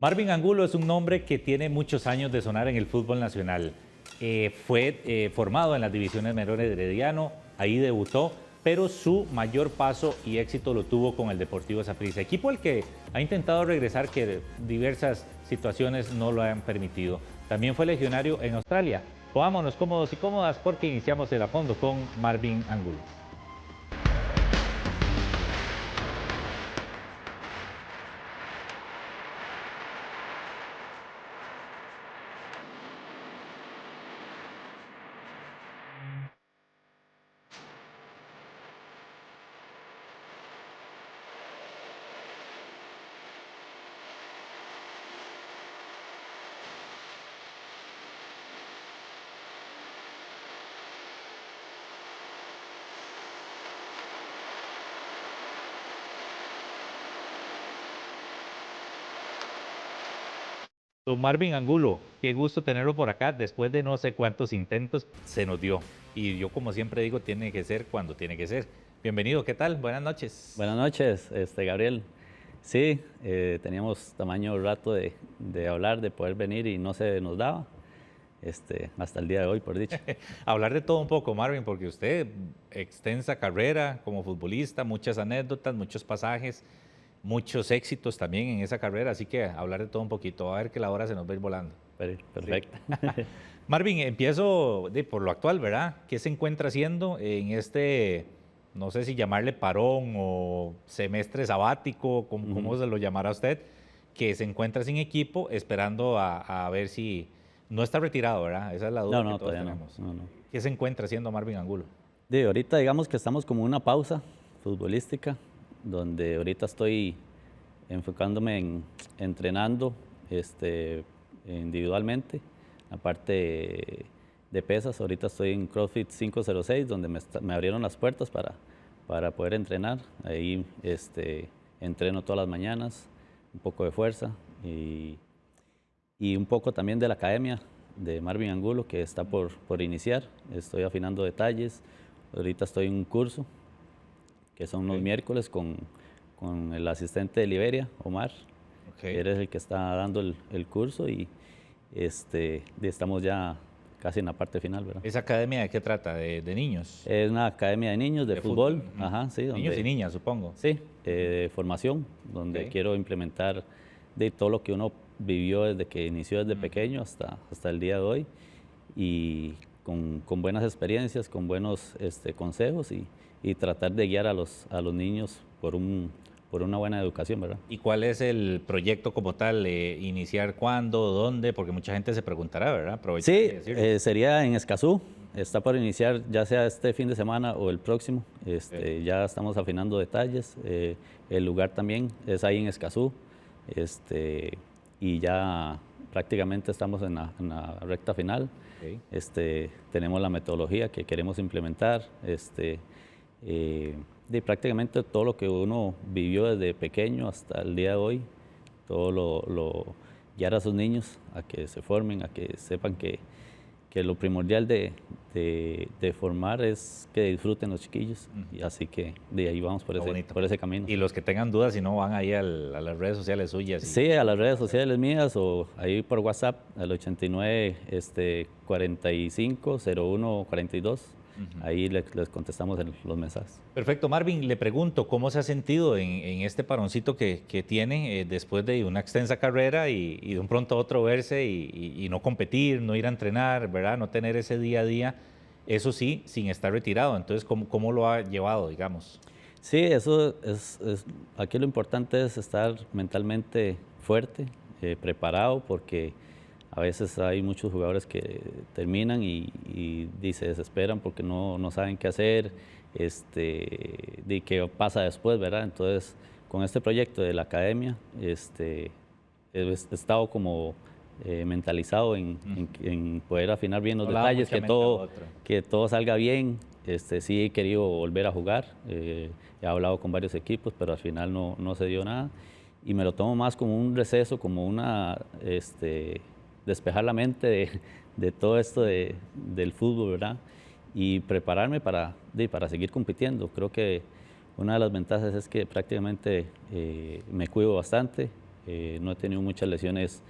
Marvin Angulo es un nombre que tiene muchos años de sonar en el fútbol nacional. Fue formado en las divisiones menores de Herediano, ahí debutó, pero su mayor paso y éxito lo tuvo con el Deportivo Saprissa, equipo al que ha intentado regresar, que diversas situaciones no lo han permitido. También fue legionario en Australia. Pongámonos cómodos y cómodas porque iniciamos el a fondo con Marvin Angulo. Don Marvin Angulo, qué gusto tenerlo por acá. Después de no sé cuántos intentos, se nos dio. Y yo, como siempre digo, tiene que ser cuando tiene que ser. Bienvenido, ¿qué tal? Buenas noches. Buenas noches, Gabriel. Sí, teníamos tamaño rato de hablar, de poder venir y no se nos daba, hasta el día de hoy, por dicho. Hablar de todo un poco, Marvin, porque usted, extensa carrera como futbolista, muchas anécdotas, muchos pasajes, muchos éxitos también en esa carrera, así que hablar de todo un poquito, a ver que la hora se nos va a ir volando. Perfecto. Sí. Marvin, empiezo por lo actual, ¿verdad? ¿Qué se encuentra haciendo en este, no sé si llamarle parón o semestre sabático, cómo se lo llamará usted, que se encuentra sin equipo, esperando a ver si no está retirado, ¿verdad? Esa es la duda No, que todos todavía no. tenemos. No. ¿Qué se encuentra haciendo Marvin Angulo? Ahorita digamos que estamos como en una pausa futbolística, donde ahorita estoy enfocándome en entrenando individualmente, aparte de pesas. Ahorita estoy en CrossFit 506, donde me abrieron las puertas para poder entrenar. Ahí entreno todas las mañanas, un poco de fuerza y un poco también de la academia de Marvin Angulo, que está por iniciar. Estoy afinando detalles. Ahorita estoy en un curso, que son los miércoles con el asistente de Liberia, Omar. Él es el que está dando el curso y estamos ya casi en la parte final, ¿verdad? ¿Esa academia de qué trata? ¿De niños? Es una academia de niños de fútbol. Ajá, sí, niños y niñas, supongo. Sí, formación, donde quiero implementar de todo lo que uno vivió desde que inició desde pequeño hasta el día de hoy, y con buenas experiencias, con buenos consejos y tratar de guiar a los niños por una buena educación, ¿verdad? ¿Y cuál es el proyecto como tal? ¿Iniciar cuándo? ¿Dónde? Porque mucha gente se preguntará, ¿verdad? Aprovechar Sí, y decirlo. sería en Escazú. Está por iniciar ya sea este fin de semana o el próximo. Ya estamos afinando detalles. El lugar también es ahí en Escazú. Y ya prácticamente estamos en la recta final. Tenemos la metodología que queremos implementar. De prácticamente todo lo que uno vivió desde pequeño hasta el día de hoy, todo lo guiar a sus niños a que se formen, a que sepan que lo primordial de formar es que disfruten los chiquillos. Y así que de ahí vamos por ese camino. Y los que tengan dudas, si no, van ahí a las redes sociales suyas. Sí, a las redes sociales mías o ahí por WhatsApp al 89 45 01 42. Ahí les contestamos los mensajes. Perfecto, Marvin, le pregunto, ¿cómo se ha sentido en este paroncito que tiene después de una extensa carrera y de un pronto a otro verse y no competir, no ir a entrenar, ¿verdad? No tener ese día a día, eso sí, sin estar retirado. Entonces, ¿cómo lo ha llevado, digamos? Sí, eso aquí lo importante es estar mentalmente fuerte, preparado, porque a veces hay muchos jugadores que terminan y se desesperan porque no saben qué hacer, de qué pasa después, ¿verdad? Entonces, con este proyecto de la academia, he estado como mentalizado en poder afinar bien los detalles, que todo salga bien. Sí he querido volver a jugar, he hablado con varios equipos, pero al final no se dio nada. Y me lo tomo más como un receso, como una despejar la mente de todo esto del fútbol, ¿verdad? Y prepararme para seguir compitiendo. Creo que una de las ventajas es que prácticamente me cuido bastante, no he tenido muchas lesiones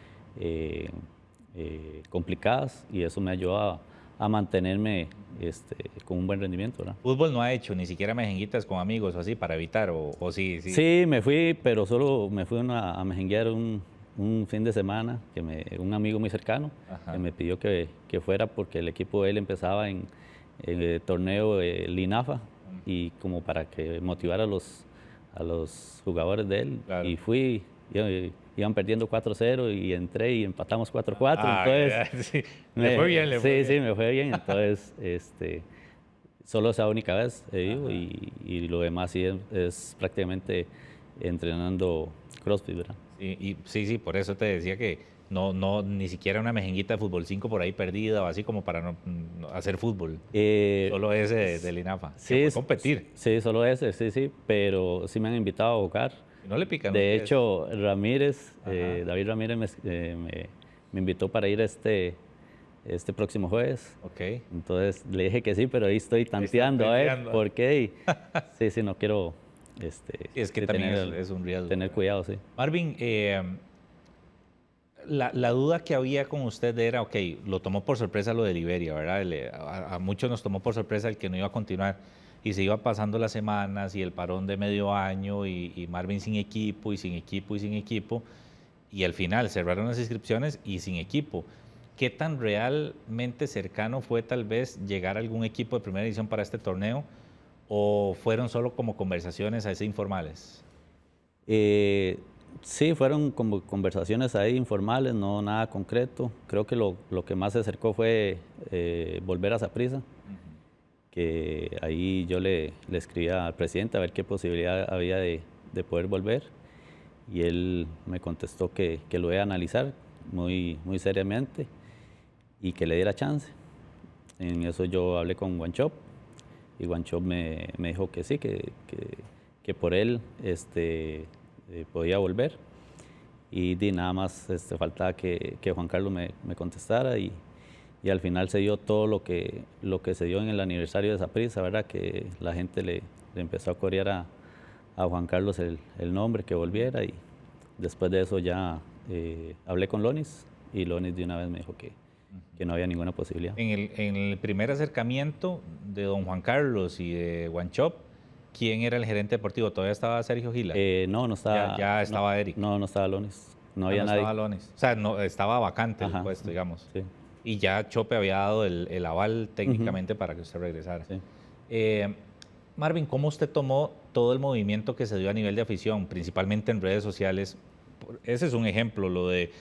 complicadas y eso me ha ayudado a mantenerme con un buen rendimiento, ¿verdad? Fútbol no ha hecho ni siquiera mejenguitas con amigos o así para evitar, o sí, sí. Sí, me fui, pero solo me fui a mejenguear un fin de semana, un amigo muy cercano Ajá. que me pidió que fuera porque el equipo de él empezaba en el torneo Linafa y como para que motivara a los jugadores de él. Claro. Y fui, iban perdiendo 4-0 y entré y empatamos 4-4. Entonces, sí. Le fue bien, le fue bien. Sí, me fue bien. Entonces, solo esa única vez he ido Ajá. y lo demás sí es prácticamente entrenando CrossFit, ¿verdad? Sí, por eso te decía que ni siquiera una mejenguita de fútbol 5 por ahí perdida o así como para no hacer fútbol. Solo ese del INAFA. Sí, Que fue competir. Sí, solo ese, sí, pero sí me han invitado a jugar. Y no le pican los De pies. hecho, Ramírez, Ajá. David Ramírez me invitó para ir este próximo jueves. Ok. Entonces le dije que sí, pero ahí estoy tanteando, tanteando. ¿por qué? Sí, no quiero Sí, es que también es un riesgo. tener cuidado, sí. Marvin, la duda que había con usted era, ok, lo tomó por sorpresa lo de Liberia, ¿verdad? A muchos nos tomó por sorpresa el que no iba a continuar y se iba pasando las semanas y el parón de medio año y Marvin sin equipo y sin equipo y sin equipo y al final cerraron las inscripciones y sin equipo. ¿Qué tan realmente cercano fue tal vez llegar a algún equipo de primera división para este torneo o fueron solo como conversaciones así informales? Sí, fueron como conversaciones ahí informales, no nada concreto. Creo que lo que más se acercó fue volver a Saprissa, que ahí yo le escribí al presidente a ver qué posibilidad había de poder volver y él me contestó que lo iba a analizar muy seriamente y que le diera chance. En eso yo hablé con Guanchop y Guanchop me dijo que sí, que por él podía volver y nada más faltaba que Juan Carlos me contestara y al final se dio todo lo que se dio en el aniversario de Saprissa, ¿verdad? Que la gente le empezó a corear a Juan Carlos el nombre, que volviera y después de eso ya hablé con Lonis y Lonis de una vez me dijo que no había ninguna posibilidad. En el primer acercamiento de don Juan Carlos y de Guanchop, ¿quién era el gerente deportivo? ¿Todavía estaba Sergio Gila? No estaba. Ya estaba Eric. No estaba Lonis. No había no nadie. estaba Lonis. O sea, no, estaba vacante Ajá, el puesto, digamos. Sí. Y ya Chope había dado el aval técnicamente para que usted regresara. Sí. Marvin, ¿cómo usted tomó todo el movimiento que se dio a nivel de afición, principalmente en redes sociales? Ese es un ejemplo, lo de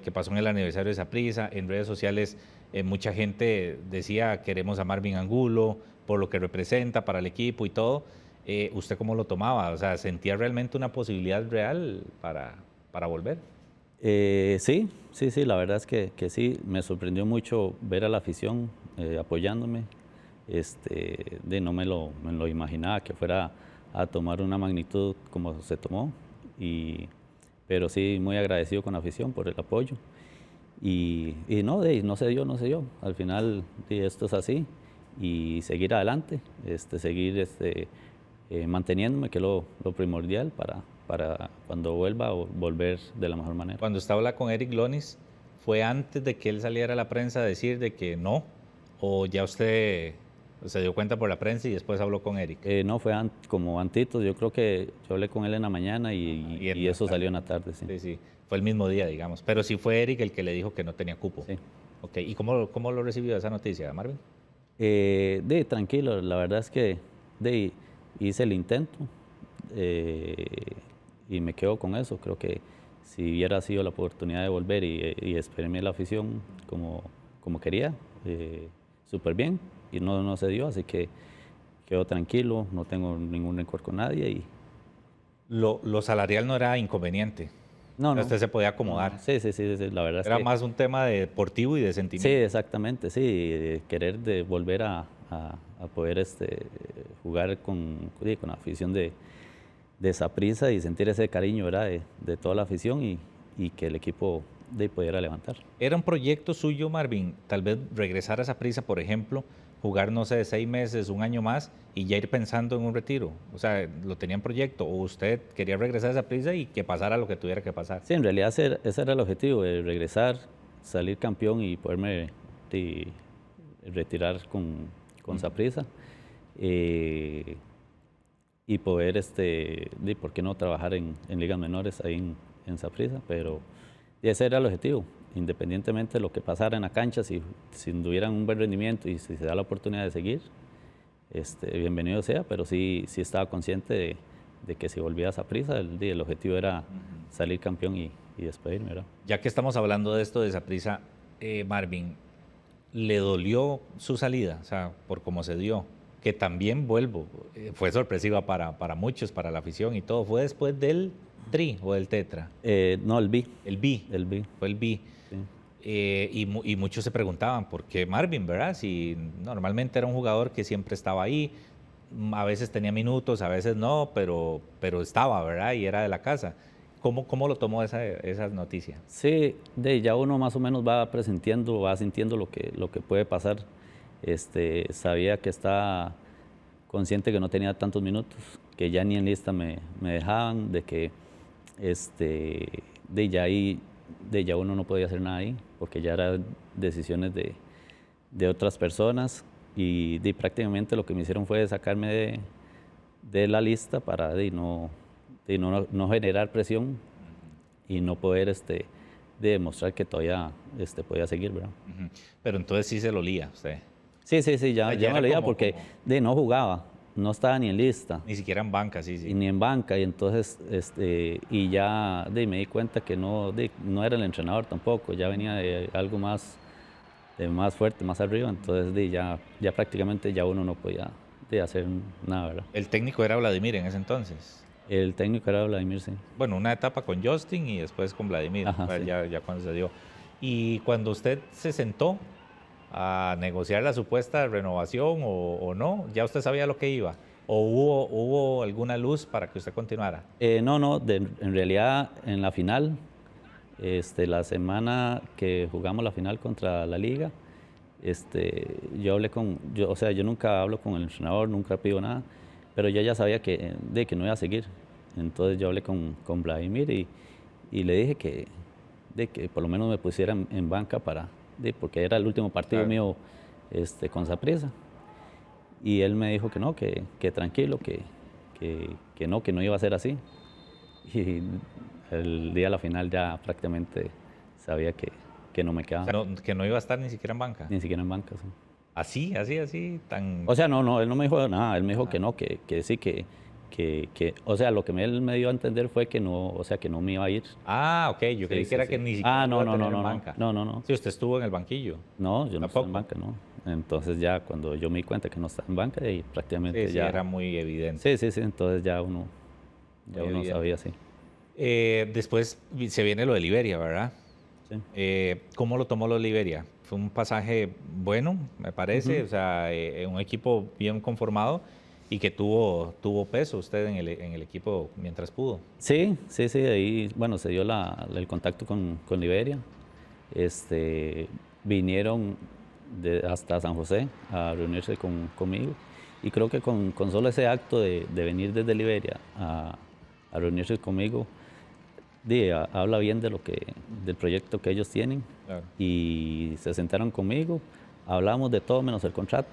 que pasó en el aniversario de Saprissa. En redes sociales mucha gente decía queremos a Marvin Angulo por lo que representa para el equipo y todo. ¿Usted cómo lo tomaba? O sea, ¿sentía realmente una posibilidad real para volver? Sí, la verdad es que sí, me sorprendió mucho ver a la afición apoyándome. No me lo imaginaba que fuera a tomar una magnitud como se tomó, pero sí muy agradecido con la afición por el apoyo. Y no se dio. Al final esto es así y seguir adelante, seguir manteniéndome, que es lo primordial para cuando vuelva o volver de la mejor manera. Cuando usted habla con Eric Lonis, ¿fue antes de que él saliera a la prensa a decir de que no? ¿O ya usted se dio cuenta por la prensa y después habló con Eric? No, fue como antitos. Yo creo que yo hablé con él en la mañana y eso salió en la tarde. Sí. Sí, fue el mismo día, digamos. Pero sí fue Eric el que le dijo que no tenía cupo. Sí. Ok, ¿y cómo lo recibió esa noticia, Marvin? Tranquilo, la verdad es que hice el intento y me quedo con eso. Creo que si hubiera sido la oportunidad de volver y esperarme la afición como quería, súper bien, y no se dio, así que quedo tranquilo, no tengo ningún rencor con nadie. Lo salarial no era inconveniente. No. Usted se podía acomodar. Sí, la verdad era es que más un tema de deportivo y de sentimiento. Sí, exactamente, sí, de querer volver a poder jugar con la afición de Saprissa y sentir ese cariño, ¿verdad? de toda la afición y que el equipo pudiera levantar. ¿Era un proyecto suyo, Marvin, tal vez regresar a Saprissa, por ejemplo, jugar, no sé, 6 meses, un año más y ya ir pensando en un retiro? O sea, ¿lo tenía en proyecto o usted quería regresar a Saprissa y que pasara lo que tuviera que pasar? Sí, en realidad ese era el objetivo, de regresar, salir campeón y poderme retirar con Saprissa. Y poder, ¿por qué no trabajar en ligas menores ahí en Saprissa? Pero ese era el objetivo, independientemente de lo que pasara en la cancha, si tuvieran un buen rendimiento y si se da la oportunidad de seguir, bienvenido sea, pero sí estaba consciente de que si volvía a Saprissa, el objetivo era salir campeón y despedirme, ¿verdad? Ya que estamos hablando de esto de Saprissa, Marvin, ¿le dolió su salida? O sea, por cómo se dio, que también vuelvo, fue sorpresiva para muchos, para la afición y todo. ¿Fue después del Tri o del Tetra? No, el B. El B. El B. Fue el B. Sí. Y muchos se preguntaban, ¿por qué Marvin, verdad? Si normalmente era un jugador que siempre estaba ahí, a veces tenía minutos, a veces no, pero estaba, ¿verdad? Y era de la casa. ¿Cómo lo tomó esa noticia? Sí, ya uno más o menos va presintiendo, va sintiendo lo que puede pasar. Sabía que estaba consciente que no tenía tantos minutos, que ya ni en lista me dejaban, de que ya uno no podía hacer nada ahí, porque ya eran decisiones de otras personas y prácticamente lo que me hicieron fue sacarme de la lista para no generar presión y no poder demostrar que todavía podía seguir, ¿verdad? Ujú. Pero entonces sí se lo lía usted. Sí, ya Ya me era leía porque no jugaba, no estaba ni en lista. Ni siquiera en banca, sí. Y ni en banca, y entonces, y ya me di cuenta que no era el entrenador tampoco, ya venía de algo más fuerte, más arriba, entonces ya prácticamente ya uno no podía hacer nada, ¿verdad? El técnico era Vladimir en ese entonces. El técnico era Vladimir, sí. Bueno, una etapa con Justin y después con Vladimir, Ajá, sí. ya cuando se dio. Y cuando usted se sentó a negociar la supuesta renovación o no, ¿ya usted sabía lo que iba? ¿O hubo alguna luz para que usted continuara? No, en realidad en la final, la semana que jugamos la final contra la Liga, yo hablé yo nunca hablo con el entrenador, nunca pido nada, pero yo ya sabía que no iba a seguir. Entonces yo hablé con Vladimir y le dije que por lo menos me pusieran en banca porque era el último partido mío con Saprissa. Y él me dijo que no, que tranquilo, que no iba a ser así. Y el día de la final ya prácticamente sabía que no me quedaba. O sea, que no iba a estar ni siquiera en banca. Ni siquiera en banca, sí. Así, tan... O sea, no, él no me dijo nada, él me dijo que no, que sí, o sea, lo que él me dio a entender fue que no, o sea, que no me iba a ir. Ah, ok, yo creí que era que ni siquiera no, iba a tener no, en banca. no. Sí, usted estuvo en el banquillo. No, yo no estaba en ¿Tampoco? banca, no. Entonces ya cuando yo me di cuenta que no estaba en banca, y prácticamente Sí, ya... era muy evidente. Sí, entonces ya uno evidente. sabía, sí. Después se viene lo de Liberia, ¿verdad? Sí. ¿Cómo lo tomó lo de Liberia? Fue un pasaje bueno, me parece, o sea, un equipo bien conformado y que tuvo peso usted en el equipo mientras pudo. Sí, ahí, bueno, se dio el contacto con Liberia. Vinieron hasta San José a reunirse conmigo y creo que con solo ese acto de venir desde Liberia a reunirse conmigo, habla bien del proyecto que ellos tienen. Claro. Y se sentaron conmigo, hablamos de todo menos el contrato,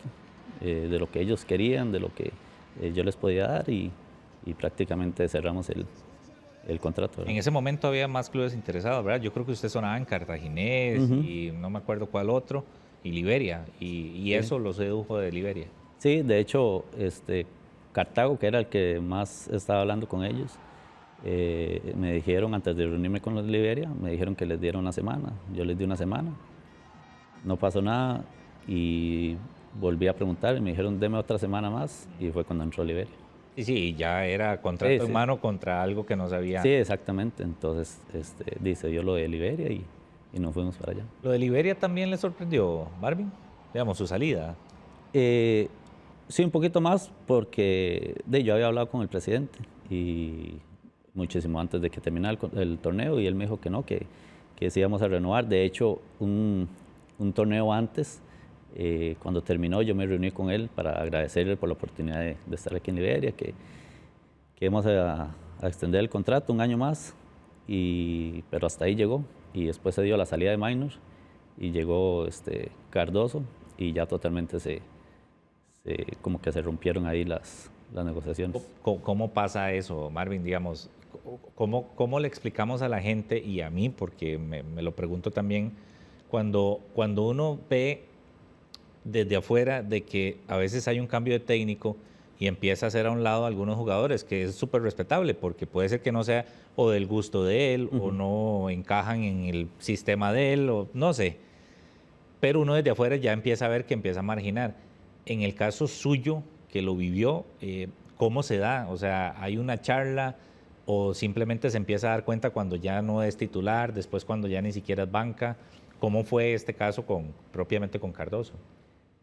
de lo que ellos querían, de lo que yo les podía dar y prácticamente cerramos el contrato, ¿verdad? En ese momento había más clubes interesados, ¿verdad? Yo creo que usted sonaba en Cartaginés y no me acuerdo cuál otro, y Liberia, y eso lo sedujo de Liberia. Sí, de hecho, Cartago, que era el que más estaba hablando con ellos, me dijeron, antes de reunirme con los de Liberia, me dijeron que les diera una semana. Yo les di una semana, no pasó nada y volví a preguntar y me dijeron, deme otra semana más y fue cuando entró Liberia. Sí, ya era contrato en mano contra algo que no sabía. Sí, exactamente. Entonces, dice yo lo de Liberia y nos fuimos para allá. ¿Lo de Liberia también le sorprendió, Marvin? Digamos, su salida. Sí, un poquito más porque yo había hablado con el presidente y muchísimo antes de que terminara el torneo y él me dijo que no, que sí íbamos a renovar. De hecho, un torneo antes Cuando terminó yo me reuní con él para agradecerle por la oportunidad de estar aquí en Liberia, que íbamos a extender el contrato un año más, pero hasta ahí llegó. Y después se dio la salida de Minor y llegó Cardoso y ya totalmente como que se rompieron ahí las negociaciones. ¿Cómo pasa eso, Marvin? Digamos, ¿cómo le explicamos a la gente y a mí, porque me lo pregunto también, cuando uno ve desde afuera de que a veces hay un cambio de técnico y empieza a hacer a un lado a algunos jugadores, que es súper respetable, porque puede ser que no sea o del gusto de él, o no encajan en el sistema de él, o no sé. Pero uno desde afuera ya empieza a ver que empieza a marginar. En el caso suyo, que lo vivió, ¿cómo se da? O sea, ¿hay una charla o simplemente se empieza a dar cuenta cuando ya no es titular, después cuando ya ni siquiera es banca? ¿Cómo fue este caso propiamente con Cardoso?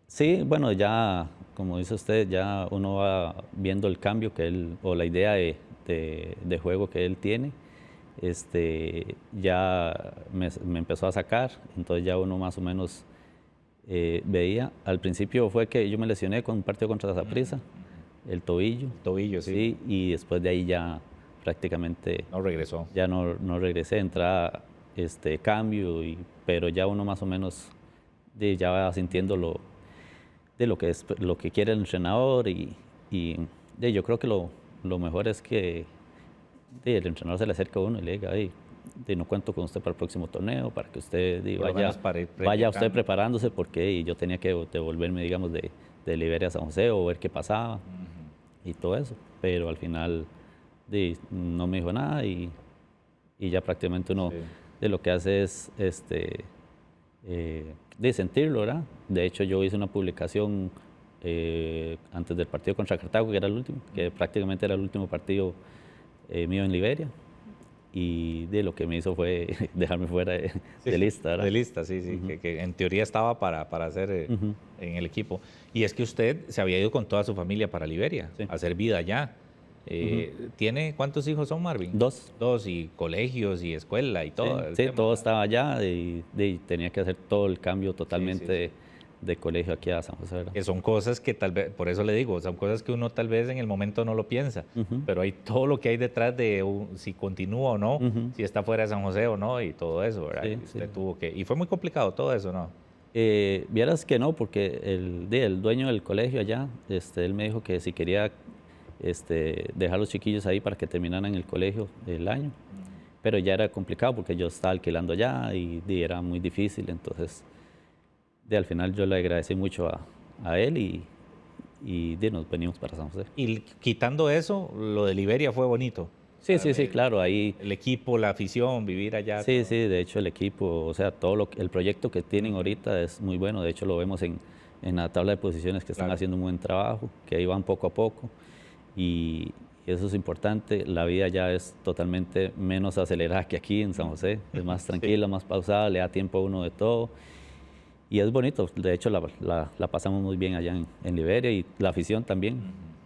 Sí, bueno, ya, como dice usted, ya uno va viendo el cambio que él, o la idea de juego que él tiene. Ya me empezó a sacar, entonces ya uno más o menos veía. Al principio fue que yo me lesioné con un partido contra Saprissa, el tobillo. Tobillo, sí. Y después de ahí ya prácticamente No regresó. ya no regresé, entraba cambio, pero ya uno más o menos ya va sintiendo lo que quiere el entrenador yo creo que lo mejor es que el entrenador se le acerca a uno y le diga, no cuento con usted para el próximo torneo, para que usted vaya usted preparándose, porque yo tenía que devolverme, digamos, de Liberia a San José o ver qué pasaba y todo eso. Pero al final no me dijo nada y ya prácticamente uno lo que hace es sentirlo, ¿verdad? De hecho, yo hice una publicación antes del partido contra Cartago, que era el último, que prácticamente era el último partido mío en Liberia, y lo que me hizo fue dejarme fuera de lista, ¿verdad? De lista, sí, que en teoría estaba para hacer en el equipo. Y es que usted se había ido con toda su familia para Liberia, a hacer vida allá. ¿Tiene cuántos hijos son, Marvin? Dos. Dos, y colegios y escuela y todo. Sí, todo estaba allá y tenía que hacer todo el cambio totalmente de colegio aquí a San José, ¿verdad? Que son cosas que tal vez, por eso le digo, son cosas que uno tal vez en el momento no lo piensa, pero hay todo lo que hay detrás de si continúa o no, si está fuera de San José o no, y todo eso, ¿verdad? Y usted tuvo que, y fue muy complicado todo eso, ¿no? Vieras que no, porque el dueño del colegio allá, él me dijo que si quería dejar a los chiquillos ahí para que terminaran el colegio el año, pero ya era complicado porque yo estaba alquilando allá y era muy difícil, entonces al final yo le agradecí mucho a él y nos venimos para San José. Y quitando eso, lo de Liberia fue bonito. Sí, claro, ahí... El equipo, la afición, vivir allá. Sí, de hecho el equipo, o sea, el proyecto que tienen ahorita es muy bueno, de hecho lo vemos en la tabla de posiciones que están haciendo un buen trabajo, que ahí van poco a poco y eso es importante. La vida ya es totalmente menos acelerada que aquí en San José, es más tranquila, más pausada, le da tiempo a uno de todo. Y es bonito, de hecho la pasamos muy bien allá en Liberia y la afición también,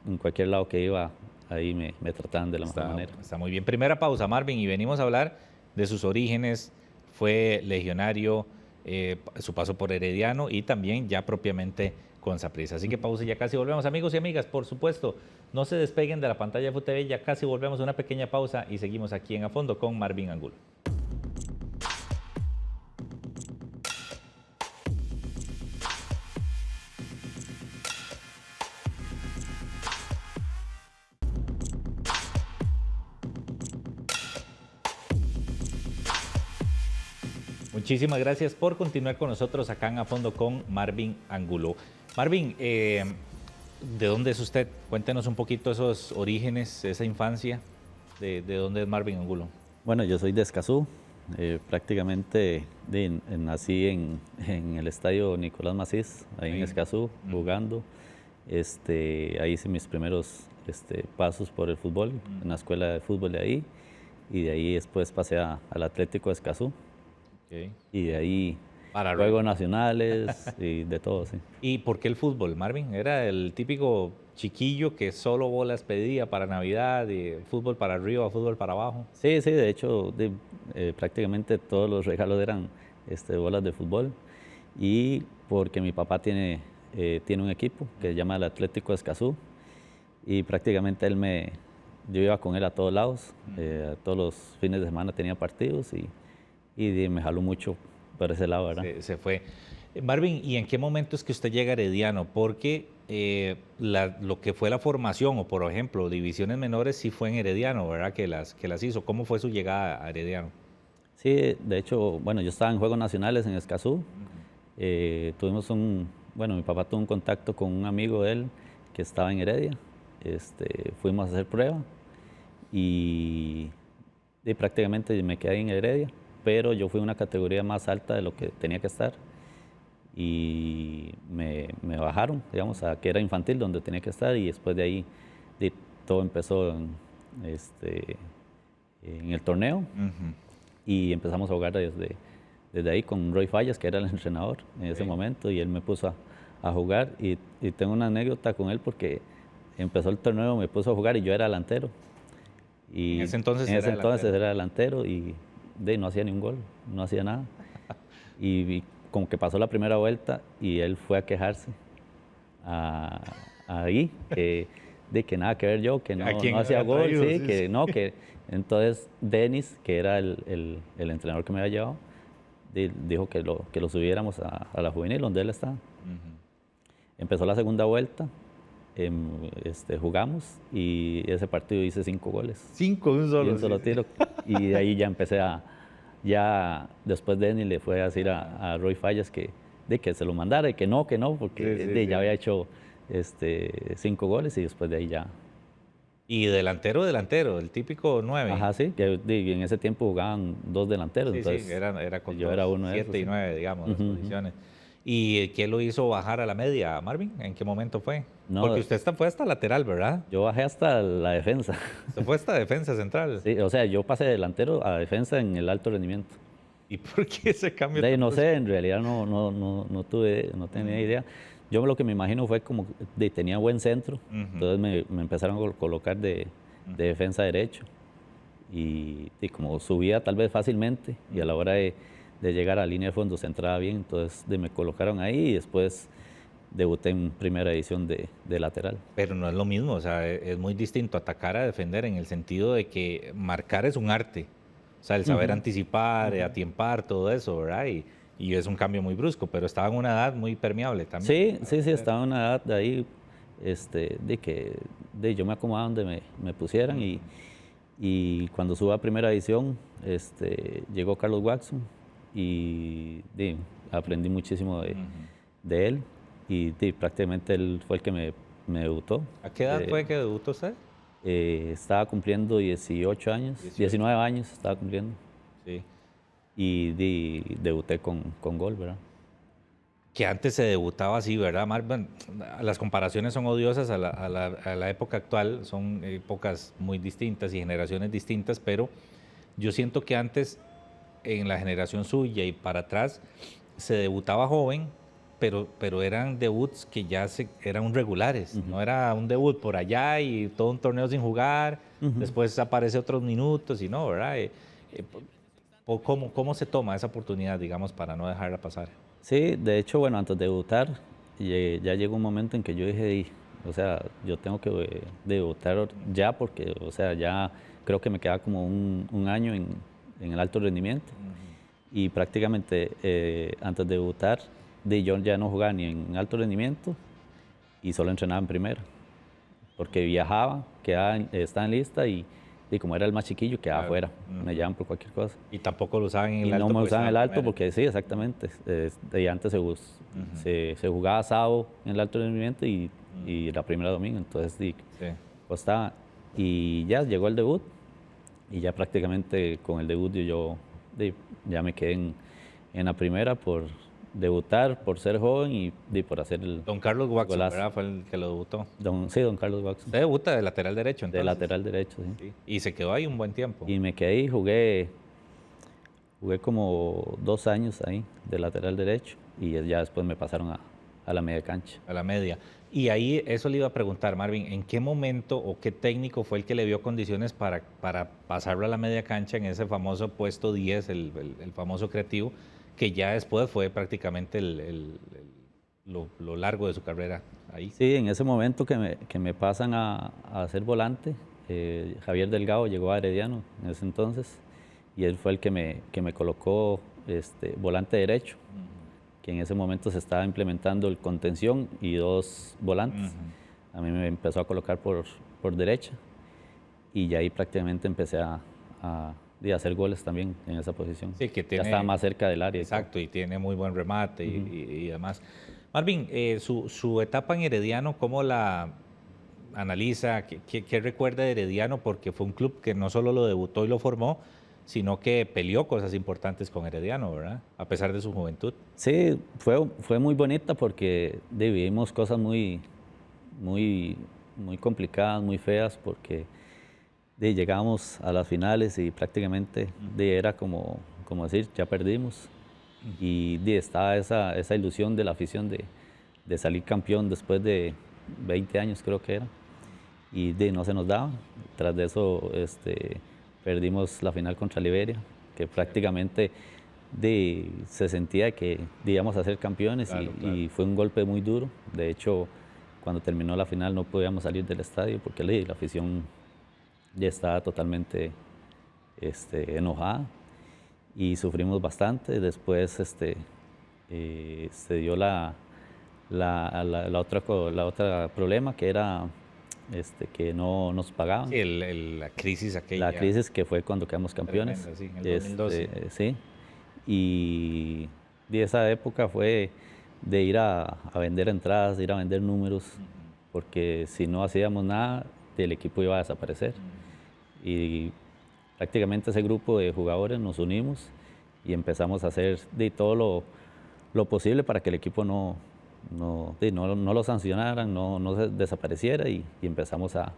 en cualquier lado que iba, ahí me trataban de la mejor manera. Está muy bien. Primera pausa, Marvin, y venimos a hablar de sus orígenes. Fue legionario, su paso por Herediano y también ya propiamente con Saprissa. Así que pausa y ya casi volvemos. Amigos y amigas, por supuesto, no se despeguen de la pantalla de FUTV, ya casi volvemos a una pequeña pausa y seguimos aquí en A Fondo con Marvin Angulo. Muchísimas gracias por continuar con nosotros acá en A Fondo con Marvin Angulo. Marvin, ¿de dónde es usted? Cuéntenos un poquito esos orígenes, esa infancia. ¿De dónde es Marvin Angulo? Bueno, yo soy de Escazú. Prácticamente nací en el estadio Nicolás Macís, ahí en Escazú, jugando. Ahí hice mis primeros pasos por el fútbol, en la escuela de fútbol de ahí. Y de ahí después pasé al Atlético de Escazú. Y de ahí juegos nacionales y de todo, sí. ¿Y por qué el fútbol, Marvin? ¿Era el típico chiquillo que solo bolas pedía para Navidad, y fútbol para arriba, fútbol para abajo? Sí, de hecho prácticamente todos los regalos eran bolas de fútbol. y porque mi papá tiene un equipo que se llama el Atlético de Escazú y prácticamente yo iba con él a todos lados, todos los fines de semana tenía partidos y me jaló mucho por ese lado, ¿verdad? Se fue. Marvin, ¿y en qué momento es que usted llega a Herediano? Porque lo que fue la formación, o por ejemplo, divisiones menores, sí fue en Herediano, ¿verdad? Que las hizo. ¿Cómo fue su llegada a Herediano? Sí, de hecho, bueno, yo estaba en Juegos Nacionales en Escazú. Bueno, mi papá tuvo un contacto con un amigo de él que estaba en Heredia. Fuimos a hacer prueba y prácticamente me quedé en Heredia, pero yo fui una categoría más alta de lo que tenía que estar y me bajaron, digamos, a que era infantil donde tenía que estar y después de ahí todo empezó en el torneo. Y empezamos a jugar desde ahí con Roy Fallas, que era el entrenador en ese momento, y él me puso a jugar. Y tengo una anécdota con él porque empezó el torneo, me puso a jugar y yo era delantero. Y En ese entonces era delantero y no hacía ni un gol, no hacía nada. Y como que pasó la primera vuelta y él fue a quejarse ahí, que nada que ver yo, que no hacía gol, sí, que no, que entonces Denis, que era el entrenador que me había llevado, dijo que lo subiéramos a la juvenil donde él estaba. Empezó la segunda vuelta, jugamos y ese partido hice 5 goles. 5 de un solo. Y un solo tiro. Y de ahí ya empecé ya después Denis le fue a decir a Roy Fallas que se lo mandara y que no, porque ya había hecho 5 goles y después de ahí ya. Y delantero, el típico 9. Ajá, sí, que en ese tiempo jugaban 2 delanteros. Sí, entonces, sí, era con yo era uno de 7 esos. y 9, digamos, las posiciones. ¿Y qué lo hizo bajar a la media, Marvin? ¿En qué momento fue? No, Porque usted fue hasta lateral, ¿verdad? Yo bajé hasta la defensa. Se fue hasta defensa central. Sí, o sea, yo pasé de delantero a defensa en el alto rendimiento. ¿Y por qué ese cambio? No sé, en realidad no tenía idea. Yo lo que me imagino fue como tenía buen centro, entonces me empezaron a colocar de defensa derecho y como subía tal vez fácilmente y a la hora de llegar a la línea de fondo se entraba bien, entonces me colocaron ahí y después debuté en primera edición de lateral. Pero no es lo mismo, o sea, es muy distinto atacar a defender en el sentido de que marcar es un arte, o sea, el saber anticipar, atiempar, todo eso, ¿verdad? Y es un cambio muy brusco, pero estaba en una edad muy permeable también. Sí, estaba en una edad de ahí, yo me acomodaba donde me pusieran y cuando subo a primera edición, llegó Carlos Watson y aprendí muchísimo de él y prácticamente él fue el que me debutó. ¿A qué edad fue que debutó usted? Estaba cumpliendo 18 años, 19 años estaba cumpliendo. Sí. Y debuté con gol, ¿verdad? Que antes se debutaba así, ¿verdad, Marvin? Las comparaciones son odiosas a la época actual, son épocas muy distintas y generaciones distintas, pero yo siento que antes, en la generación suya y para atrás, se debutaba joven, pero eran debuts que ya eran regulares, no era un debut por allá y todo un torneo sin jugar, después aparece otros minutos y no, ¿verdad? ¿Cómo se toma esa oportunidad, digamos, para no dejarla pasar? Sí, de hecho, bueno, antes de debutar, ya llegó un momento en que yo dije, o sea, yo tengo que debutar ya porque, o sea, ya creo que me queda como un año en el alto rendimiento. Y prácticamente antes de debutar, yo ya no jugaba ni en alto rendimiento y solo entrenaba en primera. Porque viajaba, estaba en lista y como era el más chiquillo, quedaba afuera. Me llevaban por cualquier cosa. Y tampoco lo usaban en el alto. Y no me usaban en el alto porque sí, exactamente. Y antes se jugaba sábado en el alto rendimiento y la primera domingo. Entonces costaba. Y ya llegó el debut y ya prácticamente con el debut yo ya me quedé en la primera por debutar, por ser joven y por hacer el Don Carlos Watson, golazo. ¿verdad? Fue el que lo debutó. Sí, don Carlos Watson. Usted debuta de lateral derecho, entonces. De lateral derecho, sí. Y se quedó ahí un buen tiempo. Y me quedé y jugué como 2 años ahí de lateral derecho y ya después me pasaron a a la media cancha. A la media. Y ahí eso le iba a preguntar, Marvin, ¿en qué momento o qué técnico fue el que le vio condiciones para pasarlo a la media cancha en ese famoso puesto 10, el famoso creativo, que ya después fue prácticamente lo largo de su carrera ahí? Sí, en ese momento que me pasan a ser volante, Javier Delgado llegó a Herediano en ese entonces y él fue el que me colocó volante derecho, que en ese momento se estaba implementando el contención y dos volantes. A mí me empezó a colocar por derecha y ya ahí prácticamente empecé a hacer goles también en esa posición. Sí, que Ya tiene, estaba más cerca del área. exacto, y tiene muy buen remate y demás. Marvin, su etapa en Herediano, ¿cómo la analiza? ¿Qué recuerda de Herediano? Porque fue un club que no solo lo debutó y lo formó, sino que peleó cosas importantes con Herediano, ¿verdad? A pesar de su juventud. Sí, fue muy bonita porque vivimos cosas muy complicadas, muy feas, porque llegábamos a las finales y prácticamente era como decir, ya perdimos. Y estaba esa ilusión de la afición de salir campeón después de 20 años, creo que era. Y no se nos daba. Tras de eso perdimos la final contra Liberia, que prácticamente se sentía que íbamos a ser campeones Claro, claro. y fue un golpe muy duro. De hecho, cuando terminó la final no podíamos salir del estadio porque la afición ya estaba totalmente enojada y sufrimos bastante. Después se dio la otra problema que era que no nos pagaban. Sí, la crisis aquella. La crisis que fue cuando quedamos campeones. Tremenda, sí, en el 2012. Sí. Y de esa época fue de ir a vender entradas, de ir a vender números, porque si no hacíamos nada, el equipo iba a desaparecer. Y prácticamente ese grupo de jugadores nos unimos y empezamos a hacer todo lo posible para que el equipo no lo sancionaran, no se desapareciera y empezamos a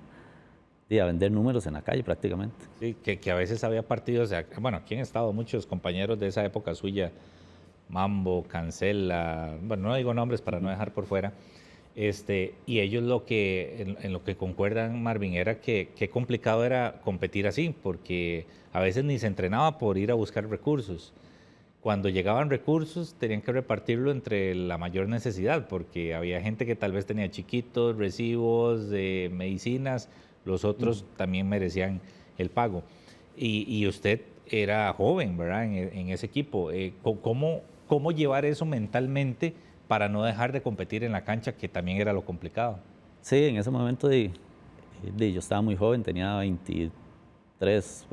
vender números en la calle prácticamente. Sí, que a veces había partidos, bueno, aquí han estado muchos compañeros de esa época suya, Mambo, Cancela, bueno, no digo nombres para no dejar por fuera, y ellos en lo que concuerdan, Marvin, era que qué complicado era competir así, porque a veces ni se entrenaba por ir a buscar recursos. Cuando llegaban recursos tenían que repartirlo entre la mayor necesidad, porque había gente que tal vez tenía chiquitos, recibos de medicinas, los otros también merecían el pago. Y usted era joven, ¿verdad? En ese equipo. ¿Cómo llevar eso mentalmente para no dejar de competir en la cancha, que también era lo complicado? Sí, en ese momento yo estaba muy joven, tenía 23,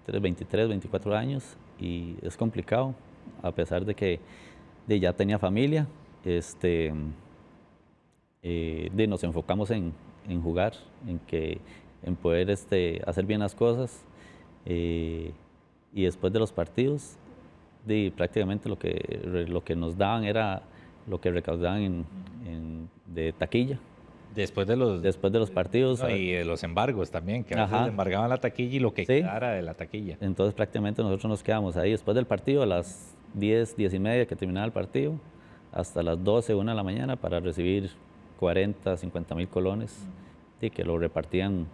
24 años y es complicado, a pesar de que ya tenía familia, nos enfocamos en jugar, en poder hacer bien las cosas y después de los partidos prácticamente lo que nos daban era lo que recaudaban de taquilla. Después de los partidos. No, y de los embargos también, que a veces embargaban la taquilla y lo que quedara de la taquilla. Entonces prácticamente nosotros nos quedamos ahí después del partido a las 10, 10 y media que terminaba el partido, hasta las 12, 1 de la mañana para recibir 40, 50 mil colones y que lo repartían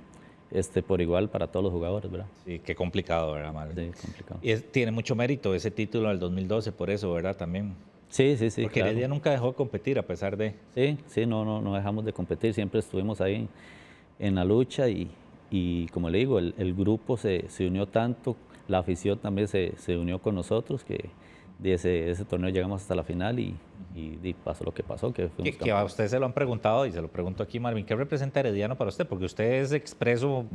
por igual para todos los jugadores, ¿verdad? Sí, qué complicado, ¿verdad, Marvin? Sí, complicado. Y tiene mucho mérito ese título del 2012, por eso, ¿verdad? También. Sí. Porque claro. Heredia nunca dejó de competir a pesar de... Sí, no dejamos de competir, siempre estuvimos ahí en la lucha y como le digo, el grupo se unió tanto, la afición también se unió con nosotros, que de ese torneo llegamos hasta la final y pasó lo que pasó. Que a usted se lo han preguntado y se lo pregunto aquí, Marvin, ¿qué representa Herediano para usted? Porque usted es expreso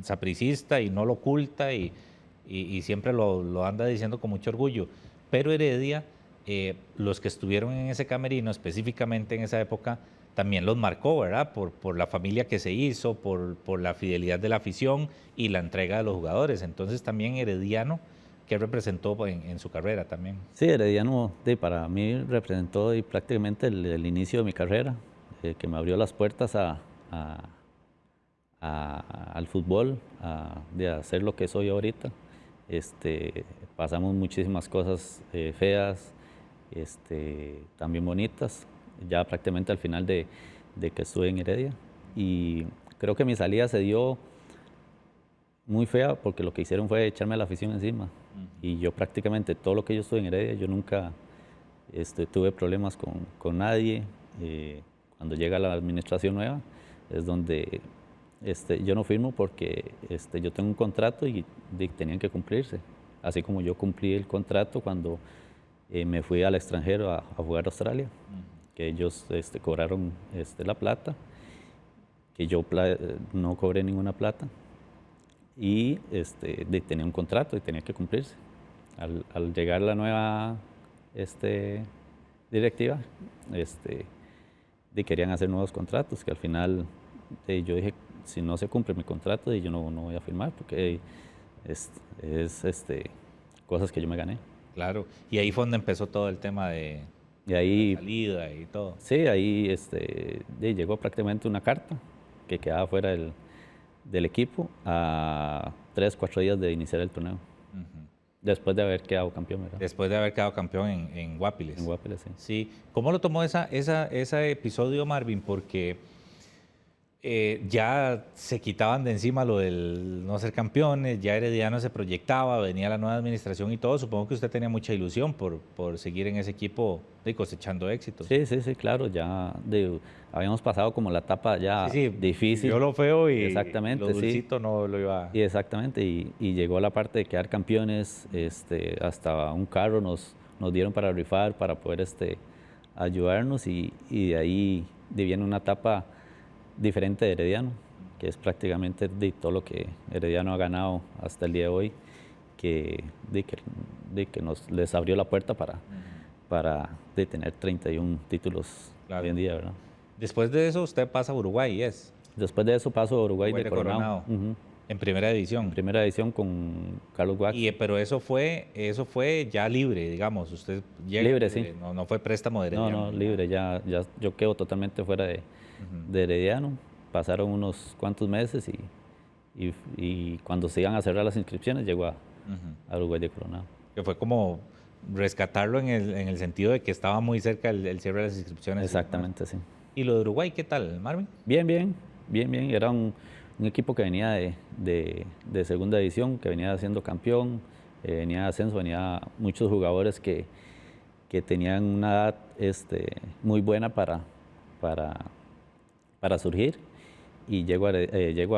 sapricista y no lo oculta y siempre lo anda diciendo con mucho orgullo, pero Heredia... los que estuvieron en ese camerino, específicamente en esa época, también los marcó, ¿verdad? Por la familia que se hizo, por la fidelidad de la afición y la entrega de los jugadores. Entonces también Herediano, ¿qué representó en su carrera también? Sí, Herediano para mí representó prácticamente el inicio de mi carrera, que me abrió las puertas al fútbol, de hacer lo que soy ahorita. Pasamos muchísimas cosas feas, también bonitas, ya prácticamente al final de que estuve en Heredia. Y creo que mi salida se dio muy fea porque lo que hicieron fue echarme a la afición encima. Y yo prácticamente todo lo que yo estuve en Heredia, yo nunca tuve problemas con nadie. Cuando llega la administración nueva es donde yo no firmo porque yo tengo un contrato y tenían que cumplirse. Así como yo cumplí el contrato cuando me fui al extranjero a jugar a Australia, que ellos cobraron la plata, que yo no cobré ninguna plata y tenía un contrato y tenía que cumplirse. Al llegar la nueva directiva, querían hacer nuevos contratos, que al final yo dije, si no se cumple mi contrato, yo no voy a firmar, porque es cosas que yo me gané. Claro, y ahí fue donde empezó todo el tema de Y ahí, salida y todo. sí, ahí llegó prácticamente una carta que quedaba fuera del equipo a 3-4 días de iniciar el torneo. Después de haber quedado campeón, ¿verdad? Después de haber quedado campeón en Guapiles. En Guapiles, sí. Sí. ¿Cómo lo tomó ese episodio, Marvin? Porque ya se quitaban de encima lo del no ser campeones, ya Herediano se proyectaba, venía la nueva administración y todo. Supongo que usted tenía mucha ilusión por seguir en ese equipo cosechando éxitos. Sí, claro. Ya habíamos pasado como la etapa ya difícil. Yo lo feo y exactamente, lo dulcito no lo iba a... Y exactamente, y llegó la parte de quedar campeones, hasta un carro nos dieron para rifar, para poder ayudarnos, y de ahí viene una etapa diferente de Herediano, que es prácticamente de todo lo que Herediano ha ganado hasta el día de hoy, que les abrió la puerta para tener 31 títulos hoy en día, ¿verdad? Después de eso usted pasa a Uruguay, ¿es? Después de eso paso a Uruguay de Coronado. En primera división. En primera división con Carlos Guac. Pero eso fue ya libre, digamos. Usted llega libre, sí. No fue préstamo de Herediano. No, libre. Ya yo quedo totalmente fuera de Herediano. Pasaron unos cuantos meses y cuando se iban a cerrar las inscripciones llegó a Uruguay de Coronado. Que fue como rescatarlo en el sentido de que estaba muy cerca el cierre de las inscripciones. Exactamente, sí. ¿Y lo de Uruguay qué tal, Marvin? Bien. Era un equipo que venía de segunda división, que venía siendo campeón, venía de ascenso, venía muchos jugadores que tenían una edad muy buena para surgir, y llego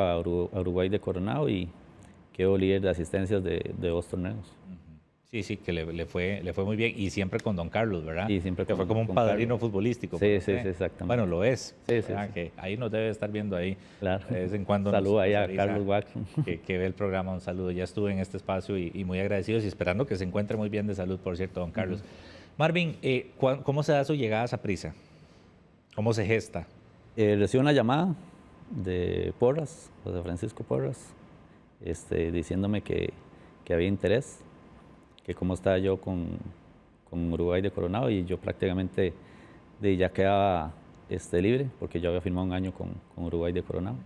a Uruguay de Coronado y quedo líder de asistencias de 2 torneos. Sí, que le fue muy bien, y siempre con don Carlos, ¿verdad? Y siempre que fue como un padrino futbolístico. Sí, exactamente. Bueno, lo es. Sí. Que ahí nos debe estar viendo ahí. Claro. De vez en cuando. Saludos ahí a Carlos Guac. Que ve el programa, un saludo. Ya estuve en este espacio y muy agradecidos, y esperando que se encuentre muy bien de salud, por cierto, don Carlos. Marvin, ¿cómo se da su llegada a Saprissa? ¿Cómo se gesta? Recibo una llamada de Porras, José Francisco Porras, diciéndome que había interés, que cómo estaba yo con Uruguay de Coronado, y yo prácticamente ya quedaba libre, porque yo había firmado un año con Uruguay de Coronado.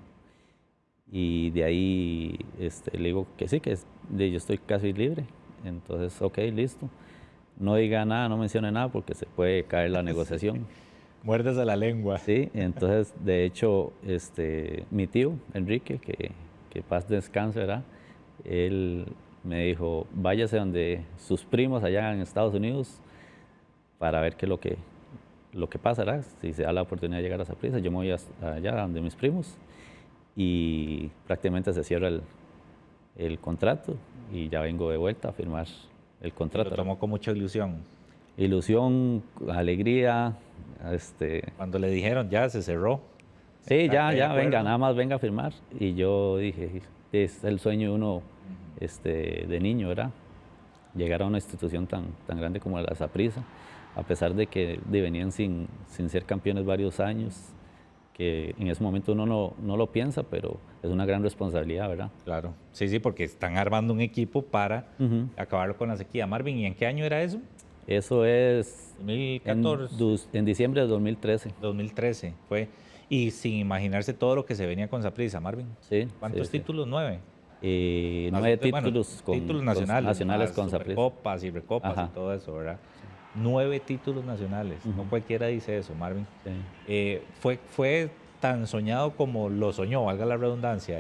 Y de ahí le digo que sí, que yo estoy casi libre. Entonces, ok, listo. No diga nada, no mencione nada, porque se puede caer la negociación. Muerdes a la lengua. Sí, entonces, de hecho, mi tío, Enrique, que paz descanse, ¿verdad? Él me dijo, váyase donde sus primos allá en Estados Unidos para ver qué es lo que pasa, ¿verdad? Si se da la oportunidad de llegar a Saprissa, yo me voy allá donde mis primos, y prácticamente se cierra el contrato, y ya vengo de vuelta a firmar el contrato. Lo tomó con mucha ilusión. Ilusión, alegría. Cuando le dijeron ya se cerró. Sí, ya, venga, nada más venga a firmar. Y yo dije, es el sueño de uno de niño, ¿verdad? Llegar a una institución tan grande como la Saprissa, a pesar de que venían sin ser campeones varios años, que en ese momento uno no lo piensa, pero es una gran responsabilidad, ¿verdad? Claro, sí, porque están armando un equipo para acabarlo con la sequía. Marvin, ¿y en qué año era eso? Eso es 2014. En diciembre de 2013. 2013 fue. Y sin imaginarse todo lo que se venía con Saprissa, Marvin. Sí. ¿Cuántos títulos? 9. 9 títulos títulos nacionales. Con Saprissa. Copas y recopas y todo eso, ¿verdad? 9 títulos nacionales. No cualquiera dice eso, Marvin. Sí. Fue tan soñado como lo soñó, valga la redundancia.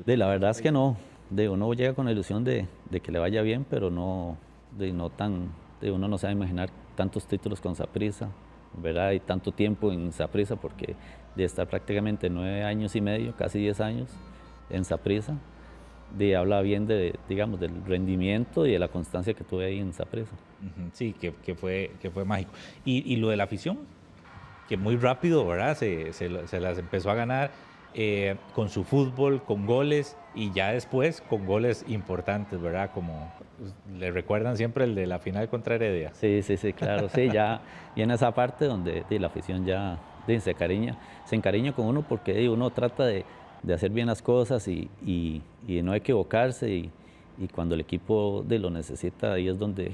La verdad es que no. Uno llega con la ilusión de que le vaya bien, pero no, no tan, uno no se va a imaginar tantos títulos con Saprissa, ¿verdad? Y tanto tiempo en Saprissa, porque de estar prácticamente 9 años y medio, casi 10 años en Saprissa, habla bien digamos, del rendimiento y de la constancia que tuve ahí en Saprissa. Sí, que fue mágico. Y lo de la afición, que muy rápido, ¿verdad? Se las empezó a ganar con su fútbol, con goles y ya después con goles importantes, ¿verdad? Como le recuerdan siempre el de la final contra Heredia. Sí, sí, sí, claro, sí, ya viene esa parte donde la afición ya se encariña con uno porque uno trata de hacer bien las cosas y de no equivocarse y cuando el equipo lo necesita, ahí es donde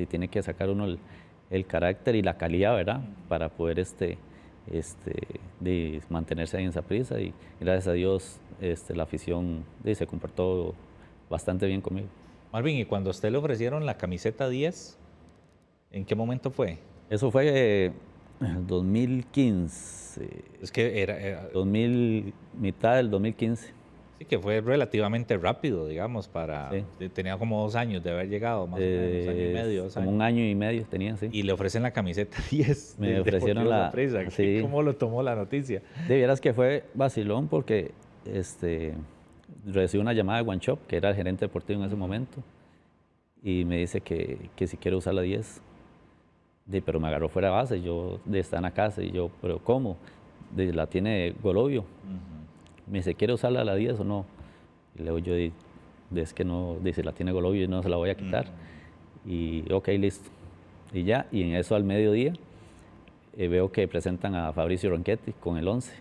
tiene que sacar uno el carácter y la calidad, ¿verdad? Para poder mantenerse ahí en Saprissa y gracias a Dios la afición se comportó bastante bien conmigo. Marvin, y cuando a usted le ofrecieron la camiseta 10, ¿en qué momento fue? Eso fue 2015. Es que era 2000, mitad del 2015. sí, que fue relativamente rápido, digamos, Sí. tenía como 2 años de haber llegado, más o menos, año y medio, 2 Como años. un año y medio tenía, sí. Y le ofrecen la camiseta 10 Me del ofrecieron Deportivo la... Saprissa. Sí. ¿Cómo lo tomó la noticia? De veras que fue vacilón porque recibí una llamada de One Shop, que era el gerente deportivo en ese momento, y me dice que si quiero usar la 10. Pero me agarró fuera de base, yo estaba en la casa y yo, ¿pero cómo? La tiene Golovio. Me dice, ¿quiere usarla la 10 o no? Y luego yo, es que no, dice, la tiene Golovio y no se la voy a quitar. Y ok, listo. Y ya, y en eso al mediodía veo que presentan a Fabricio Ronchetti con el 11,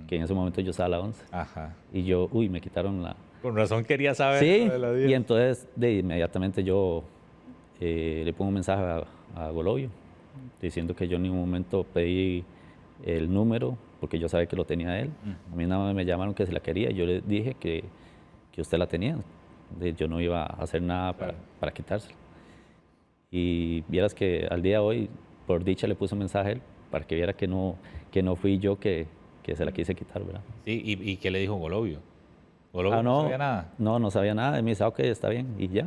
que en ese momento yo estaba a la 11. Ajá. Y yo, me quitaron la... Con razón quería saber Sí, lo de la 10. y entonces inmediatamente yo le pongo un mensaje a Golovio diciendo que yo en ningún momento pedí el número porque yo sabía que lo tenía él. A mí nada más me llamaron que se la quería y yo le dije que usted la tenía. Yo no iba a hacer nada para quitársela. Y vieras que al día de hoy, por dicha, le puse un mensaje a él para que viera que no fui yo que se la quise quitar, ¿verdad? Sí, ¿y qué le dijo Golovio? ¿Golovio no sabía nada? No sabía nada. Y me dice, ok, está bien, y ya.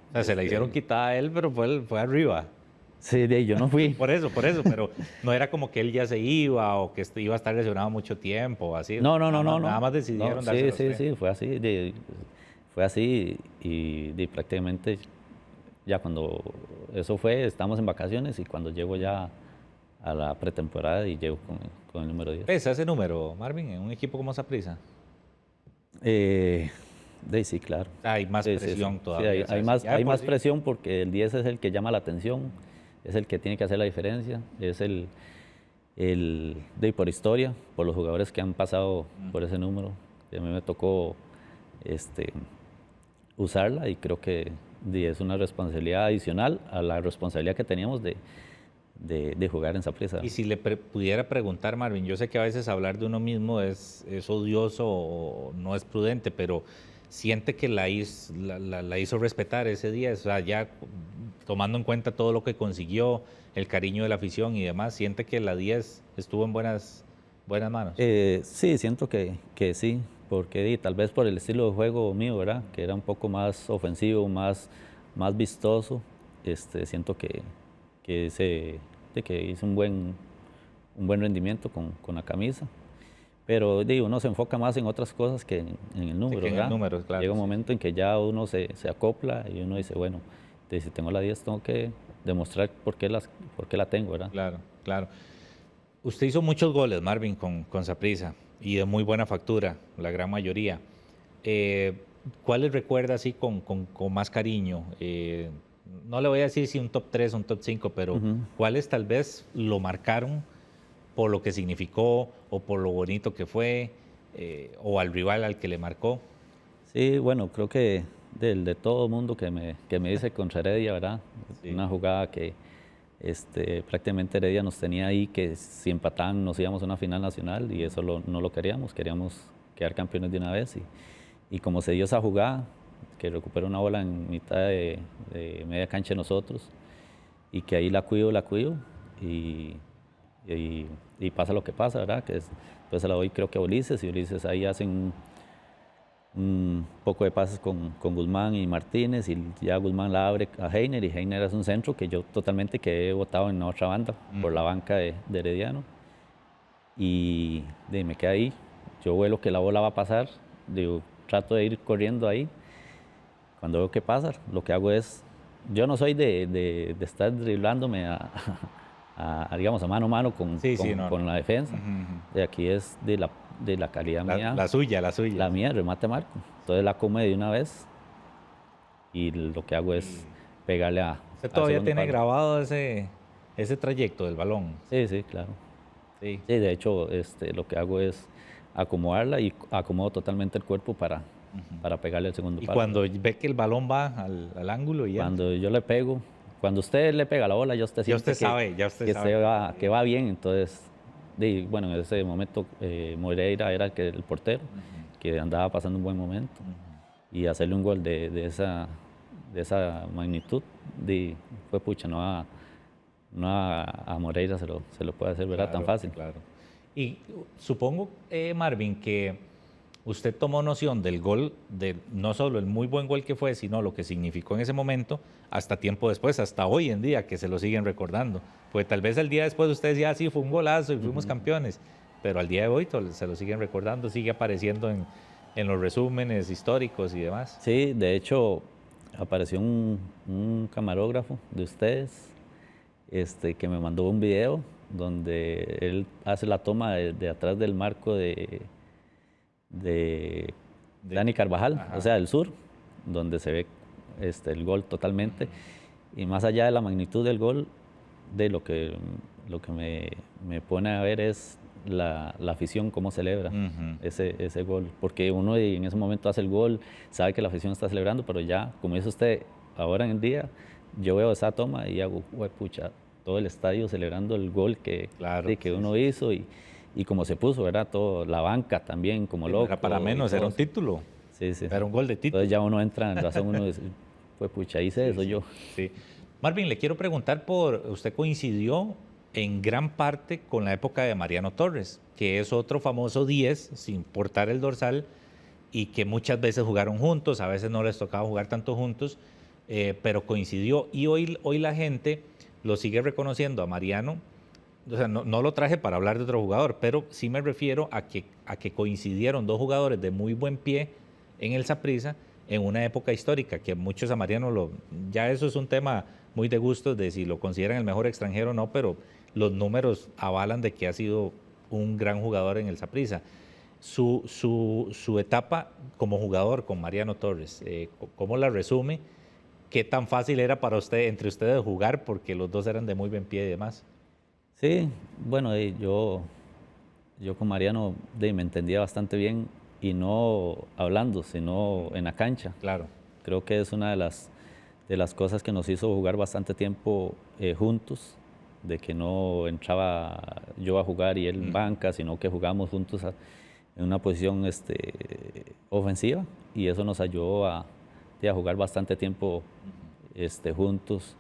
O sea, se la hicieron quitar a él, pero fue arriba. Sí, yo no fui. Por eso, pero no era como que él ya se iba o que iba a estar lesionado mucho tiempo o así. No. Nada más decidieron dárselo a usted. Sí, fue así. Fue así y prácticamente ya cuando eso fue, estamos en vacaciones y cuando llego ya a la pretemporada y llego con el número 10. ¿Pesa ese número, Marvin, en un equipo como Saprissa? Sí, claro. Hay más presión todavía. Sí, hay más presión porque el 10 es el que llama la atención, es el que tiene que hacer la diferencia, es por historia, por los jugadores que han pasado por ese número. A mí me tocó usarla y creo que es una responsabilidad adicional a la responsabilidad que teníamos de jugar en Saprissa. Y si le pudiera preguntar, Marvin, yo sé que a veces hablar de uno mismo es odioso o no es prudente, pero siente que la hizo respetar ese día, o sea, ya tomando en cuenta todo lo que consiguió, el cariño de la afición y demás, siente que la 10 estuvo en buenas manos. Sí, siento que sí, porque tal vez por el estilo de juego mío, ¿verdad? Que era un poco más ofensivo, más vistoso, siento que hice un buen rendimiento con la camisa. Pero uno se enfoca más en otras cosas que en el número, sí, que ¿verdad? En el número, claro, llega un momento en que ya uno se acopla y uno dice, bueno, si tengo la 10 tengo que demostrar por qué la tengo, ¿verdad? Claro. Usted hizo muchos goles, Marvin, con Saprissa y de muy buena factura, la gran mayoría. ¿Cuáles recuerda así con más cariño? No le voy a decir si un top 3 o un top 5, pero ¿cuáles tal vez lo marcaron por lo que significó o por lo bonito que fue o al rival al que le marcó? Sí, bueno, creo que de todo el mundo que me dice contra Heredia, ¿verdad? Sí. Una jugada que prácticamente Heredia nos tenía ahí, que si empataban nos íbamos a una final nacional y eso no lo queríamos quedar campeones de una vez y como se dio esa jugada, que recuperó una bola en mitad de media cancha de nosotros y que ahí la cuido y, y pasa lo que pasa, ¿verdad? Que después se la doy creo que a Ulises y Ulises ahí hacen un poco de pases con Guzmán y Martínez y ya Guzmán la abre a Heiner y Heiner es un centro que yo totalmente quedé botado en la otra banda por la banca de Herediano y me quedé ahí, yo vuelo que la bola va a pasar, digo, trato de ir corriendo ahí, cuando veo que pasa, lo que hago es, yo no soy de estar driblándome digamos, a mano Sí, sí, no, con no. la defensa, de aquí es de la calidad mía. La suya, la suya. La mía, remate marco. Entonces la come de una vez y lo que hago es pegarle Usted al todavía segundo tiene palo. grabado ese trayecto del balón. Sí, sí, claro. Sí. Sí, de hecho, lo que hago es acomodarla y acomodo totalmente el cuerpo para pegarle al segundo Y palo. cuando ve que el balón va al ángulo y Cuando yo le pego, cuando usted le pega la bola, ya usted ya siente usted sabe, ya usted que, sabe. que va bien. Entonces, bueno, en ese momento Moreira era el portero, que andaba pasando un buen momento. Y hacerle un gol de esa magnitud, fue pucha, no a Moreira se lo puede hacer, ¿verdad? Tan Claro, fácil. claro. Y supongo, Marvin, que usted tomó noción del gol, de no solo el muy buen gol que fue, sino lo que significó en ese momento, hasta tiempo después, hasta hoy en día, que se lo siguen recordando. Pues tal vez el día después usted decía, sí, fue un golazo y fuimos campeones, pero al día de hoy se lo siguen recordando, sigue apareciendo en los resúmenes históricos y demás. Sí, de hecho, apareció un camarógrafo de ustedes que me mandó un video donde él hace la toma de atrás del marco de Dani Carvajal, Ajá. o sea, del sur, donde se ve el gol totalmente. Y más allá de la magnitud del gol, de lo que me pone a ver es la afición, cómo celebra ese gol. Porque uno en ese momento hace el gol, sabe que la afición está celebrando, pero ya, como dice usted, ahora en el día, yo veo esa toma y hago, pucha, todo el estadio celebrando el gol que uno hizo y como se puso, ¿verdad? Todo, la banca también, como loco. Era para menos, era un título. Sí, sí. Era un gol de título. Entonces ya uno entra en razón, uno dice, pues pucha, hice eso yo. Sí. Marvin, le quiero preguntar usted coincidió en gran parte con la época de Mariano Torres, que es otro famoso 10, sin portar el dorsal, y que muchas veces jugaron juntos, a veces no les tocaba jugar tanto juntos, pero coincidió. Y hoy la gente lo sigue reconociendo a Mariano. O sea, no lo traje para hablar de otro jugador, pero sí me refiero a que coincidieron dos jugadores de muy buen pie en el Saprissa en una época histórica, que muchos a Mariano ya eso es un tema muy de gustos de si lo consideran el mejor extranjero o no, pero los números avalan de que ha sido un gran jugador en el Saprissa. Su etapa como jugador con Mariano Torres, ¿cómo la resume? ¿Qué tan fácil era para usted, entre ustedes, jugar? Porque los dos eran de muy buen pie y demás. Sí, bueno, yo con Mariano me entendía bastante bien y no hablando, sino en la cancha. Claro. Creo que es una de las cosas que nos hizo jugar bastante tiempo juntos, de que no entraba yo a jugar y él en banca, sino que jugábamos juntos en una posición ofensiva y eso nos ayudó a jugar bastante tiempo juntos.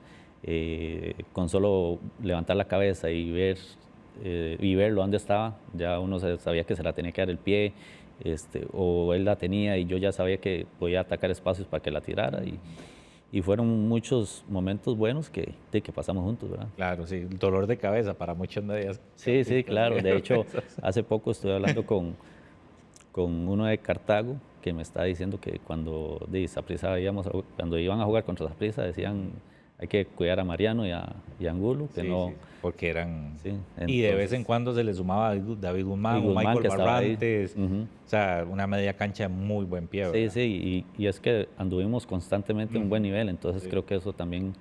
Con solo levantar la cabeza y verlo donde estaba, ya uno sabía que se la tenía que dar el pie, o él la tenía y yo ya sabía que podía atacar espacios para que la tirara y fueron muchos momentos buenos que pasamos juntos, ¿verdad? Claro, sí, dolor de cabeza para muchos medios. Sí, sí, claro. De hecho, hace poco estuve hablando con uno de Cartago que me estaba diciendo que cuando cuando iban a jugar contra Saprissa decían hay que cuidar a Mariano y a Angulo, que sí, no... sí, porque eran... Sí, y de vez en cuando se le sumaba David Guzmán o Michael Barrantes, o sea, una media cancha de muy buen pie, ¿verdad? Sí, sí, y es que anduvimos constantemente en un buen nivel, entonces creo que eso también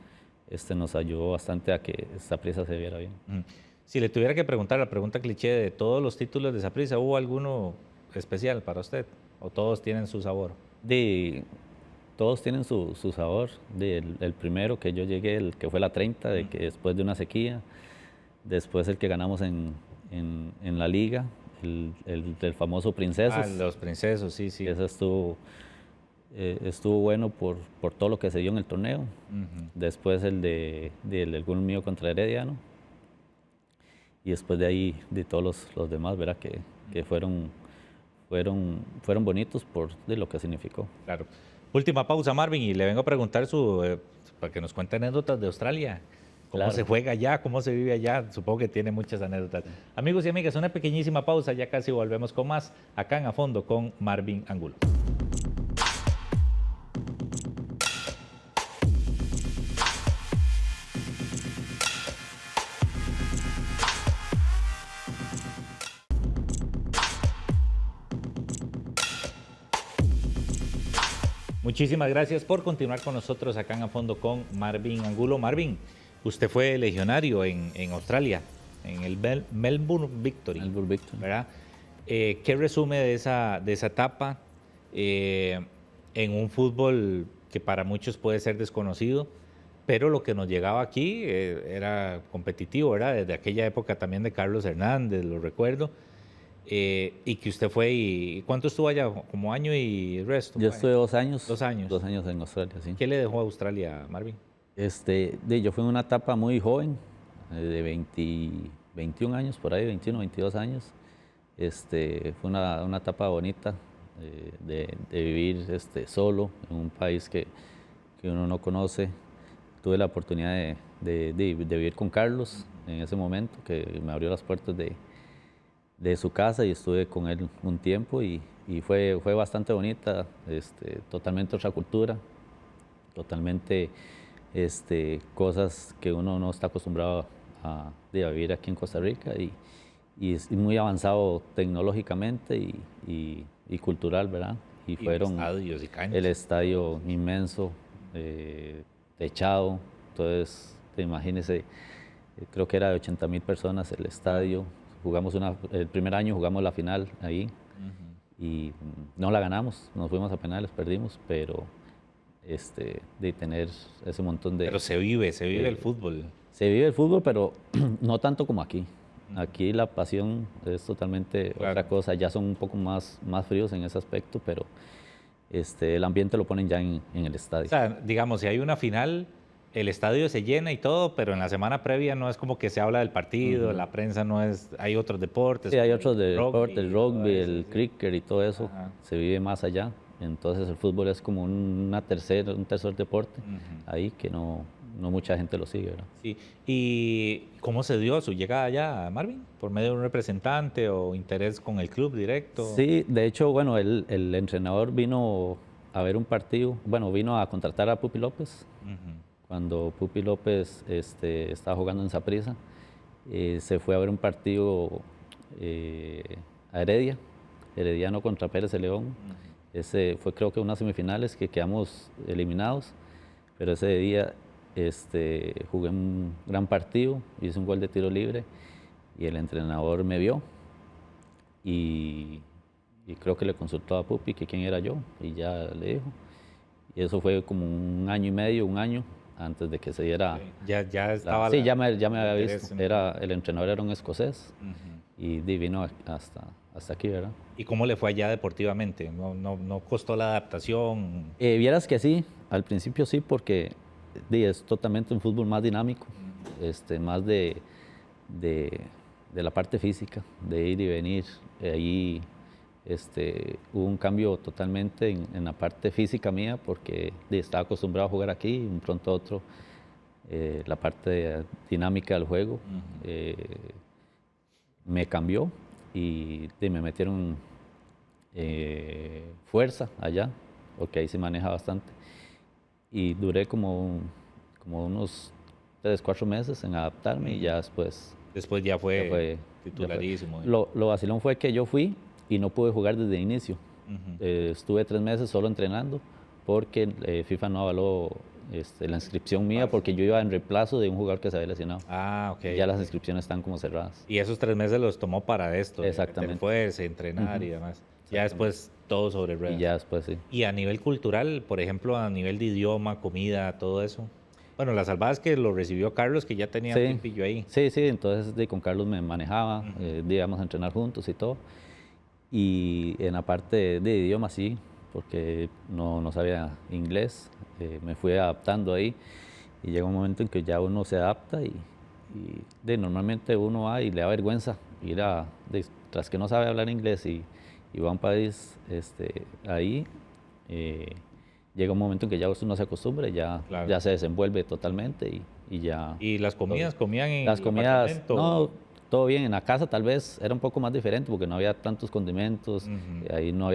nos ayudó bastante a que Saprissa se viera bien. Si le tuviera que preguntar la pregunta cliché de todos los títulos de Saprissa, ¿hubo alguno especial para usted? ¿O todos tienen su sabor? Todos tienen su sabor. El primero que yo llegué, el que fue la 30, de que después de una sequía, después el que ganamos en la liga, el del famoso Princesos. Los Princesos, sí, sí. Ese estuvo estuvo bueno por todo lo que se dio en el torneo. Después el gol mío contra Herediano. Y después de ahí, de todos los demás, ¿verdad? Que fueron bonitos de lo que significó. Claro. Última pausa, Marvin, y le vengo a preguntar para que nos cuente anécdotas de Australia. ¿Cómo Claro. se juega allá? ¿Cómo se vive allá? Supongo que tiene muchas anécdotas. Amigos y amigas, una pequeñísima pausa, ya casi volvemos con más acá en A Fondo con Marvin Angulo. Muchísimas gracias por continuar con nosotros acá en A Fondo con Marvin Angulo. Marvin, usted fue legionario en Australia, en el Melbourne Victory. Melbourne Victory. ¿Verdad? ¿Qué resume de esa etapa en un fútbol que para muchos puede ser desconocido, pero lo que nos llegaba aquí era competitivo, ¿verdad? Desde aquella época también de Carlos Hernández, lo recuerdo. Y que usted fue y ¿cuánto estuvo allá? ¿Como año y el resto? Yo estuve 2 años. 2 años. 2 años en Australia, sí. ¿Qué le dejó a Australia, Marvin? Yo fui en una etapa muy joven, de 21 años, por ahí, 21, 22 años. Fue una etapa bonita de vivir solo en un país que uno no conoce. Tuve la oportunidad de vivir con Carlos en ese momento, que me abrió las puertas de su casa y estuve con él un tiempo y fue bastante bonita, totalmente otra cultura, totalmente cosas que uno no está acostumbrado a vivir aquí en Costa Rica y es muy avanzado tecnológicamente y cultural, ¿verdad? Y fueron estadios y canchas. El estadio inmenso, techado, entonces imagínese, creo que era de 80,000 personas el estadio. El primer año jugamos la final ahí y no la ganamos, nos fuimos a penales, perdimos, pero de tener ese montón de... Pero se vive el fútbol. Se vive el fútbol, pero no tanto como aquí. Aquí la pasión es totalmente otra cosa, ya son un poco más fríos en ese aspecto, pero el ambiente lo ponen ya en el estadio. O sea, digamos, si hay una final, el estadio se llena y todo, pero en la semana previa no es como que se habla del partido, la prensa no es, hay otros deportes. Sí, hay otros deportes, el rugby, el cricket y todo eso, se vive más allá. Entonces el fútbol es como un tercer deporte ahí que no mucha gente lo sigue, ¿verdad? Sí. ¿Y cómo se dio su llegada allá, Marvin? ¿Por medio de un representante o interés con el club directo? Sí, de hecho, bueno, el entrenador vino a ver un partido, bueno, vino a contratar a Pupi López. Cuando Pupi López estaba jugando en Saprissa, se fue a ver un partido a Heredia, Herediano contra Pérez de León. Ese fue, creo que unas semifinales que quedamos eliminados, pero ese día jugué un gran partido, hice un gol de tiro libre y el entrenador me vio y creo que le consultó a Pupi que quién era yo y ya le dijo. Y eso fue como un año y medio, un año antes de que se diera... Ya estaba... Sí, ya me había visto. El entrenador era un escocés y vino hasta aquí, ¿verdad? ¿Y cómo le fue allá deportivamente? ¿No costó la adaptación? Vieras que sí, al principio sí, porque es totalmente un fútbol más dinámico, más de la parte física, de ir y venir. Ahí hubo un cambio totalmente en la parte física mía, porque estaba acostumbrado a jugar aquí y un pronto a otro la parte dinámica del juego me cambió y me metieron fuerza allá, porque ahí se maneja bastante. Y duré como unos 3, 4 meses en adaptarme y ya después... Después ya fue titularísimo. Lo vacilón fue que yo fui y no pude jugar desde el inicio. Estuve 3 meses solo entrenando porque FIFA no avaló la inscripción mía, porque yo iba en reemplazo de un jugador que se había lesionado. Ah, ok. Y ya las inscripciones están como cerradas. Y esos 3 meses los tomó para esto. Exactamente. Fuerza, entrenar y demás. Ya después todo sobre ruedas. Y ya después sí. Y a nivel cultural, por ejemplo, a nivel de idioma, comida, todo eso. Bueno, la salvada es que lo recibió Carlos, que ya tenía un tiempillo ahí. Sí, entonces con Carlos me manejaba, íbamos a entrenar juntos y todo. Y en la parte de idioma sí, porque no sabía inglés. Me fui adaptando ahí y llega un momento en que ya uno se adapta y normalmente uno va y le da vergüenza ir tras que no sabe hablar inglés y va a un país ahí. Llega un momento en que ya uno se acostumbra y Claro. ya se desenvuelve totalmente y ya. ¿Y las comidas comían en Las el comidas, apartamento? no, todo bien. En la casa tal vez era un poco más diferente porque no había tantos condimentos, Ujú. ahí no